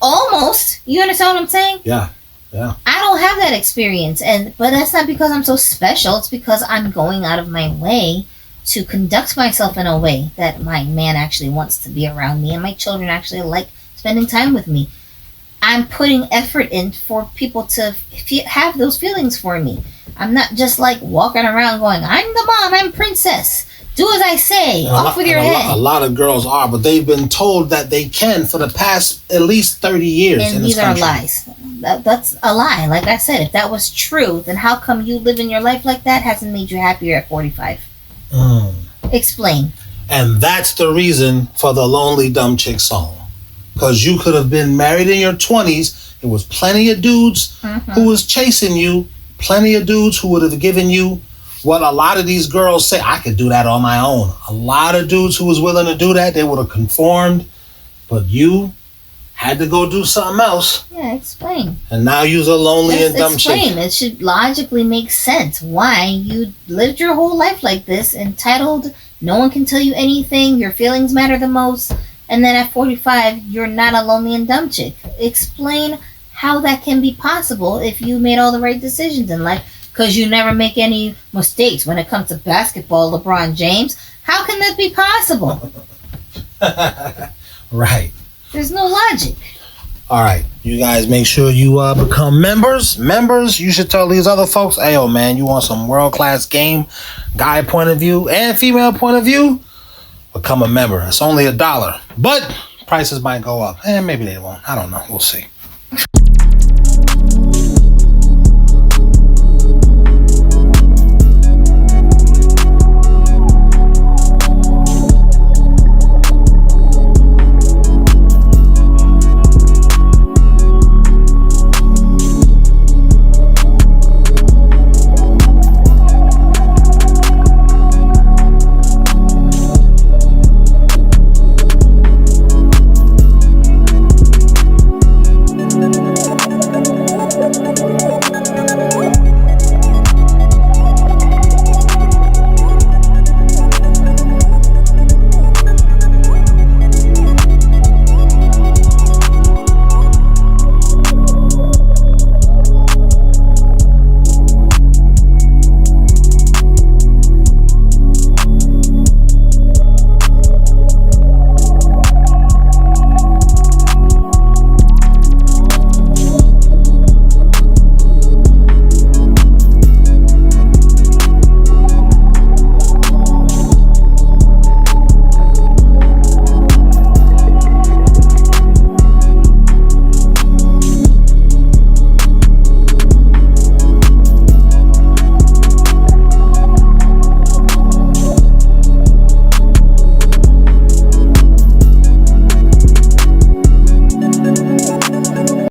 almost, you understand what I'm saying? Yeah. I don't have that experience, but that's not because I'm so special. It's because I'm going out of my way to conduct myself in a way that my man actually wants to be around me and my children actually like spending time with me. I'm putting effort in for people to have those feelings for me. I'm not just like walking around going, I'm the mom, I'm princess. Do as I say. Off with your head. A lot of girls are, but they've been told that they can for the past at least 30 years. And these are lies. That's a lie. Like I said, if that was true, then how come you living your life like that hasn't made you happier at 45? Explain. And that's the reason for the Lonely Dumb Chick song. Because you could have been married in your 20s. There was plenty of dudes who was chasing you. Plenty of dudes who would have given you what a lot of these girls say, I could do that on my own. A lot of dudes who was willing to do that, they would have conformed. But you had to go do something else. Yeah, explain. And now you're a lonely and dumb chick. Explain. It should logically make sense why you lived your whole life like this, entitled, no one can tell you anything, your feelings matter the most, and then at 45, you're not a lonely and dumb chick. Explain how that can be possible if you made all the right decisions in life. Because you never make any mistakes when it comes to basketball, LeBron James. How can that be possible? Right. There's no logic. All right. You guys make sure you become members. Members, you should tell these other folks, hey, yo, man, you want some world-class game, guy point of view, and female point of view? Become a member. It's only $1. But prices might go up. And maybe they won't. I don't know. We'll see.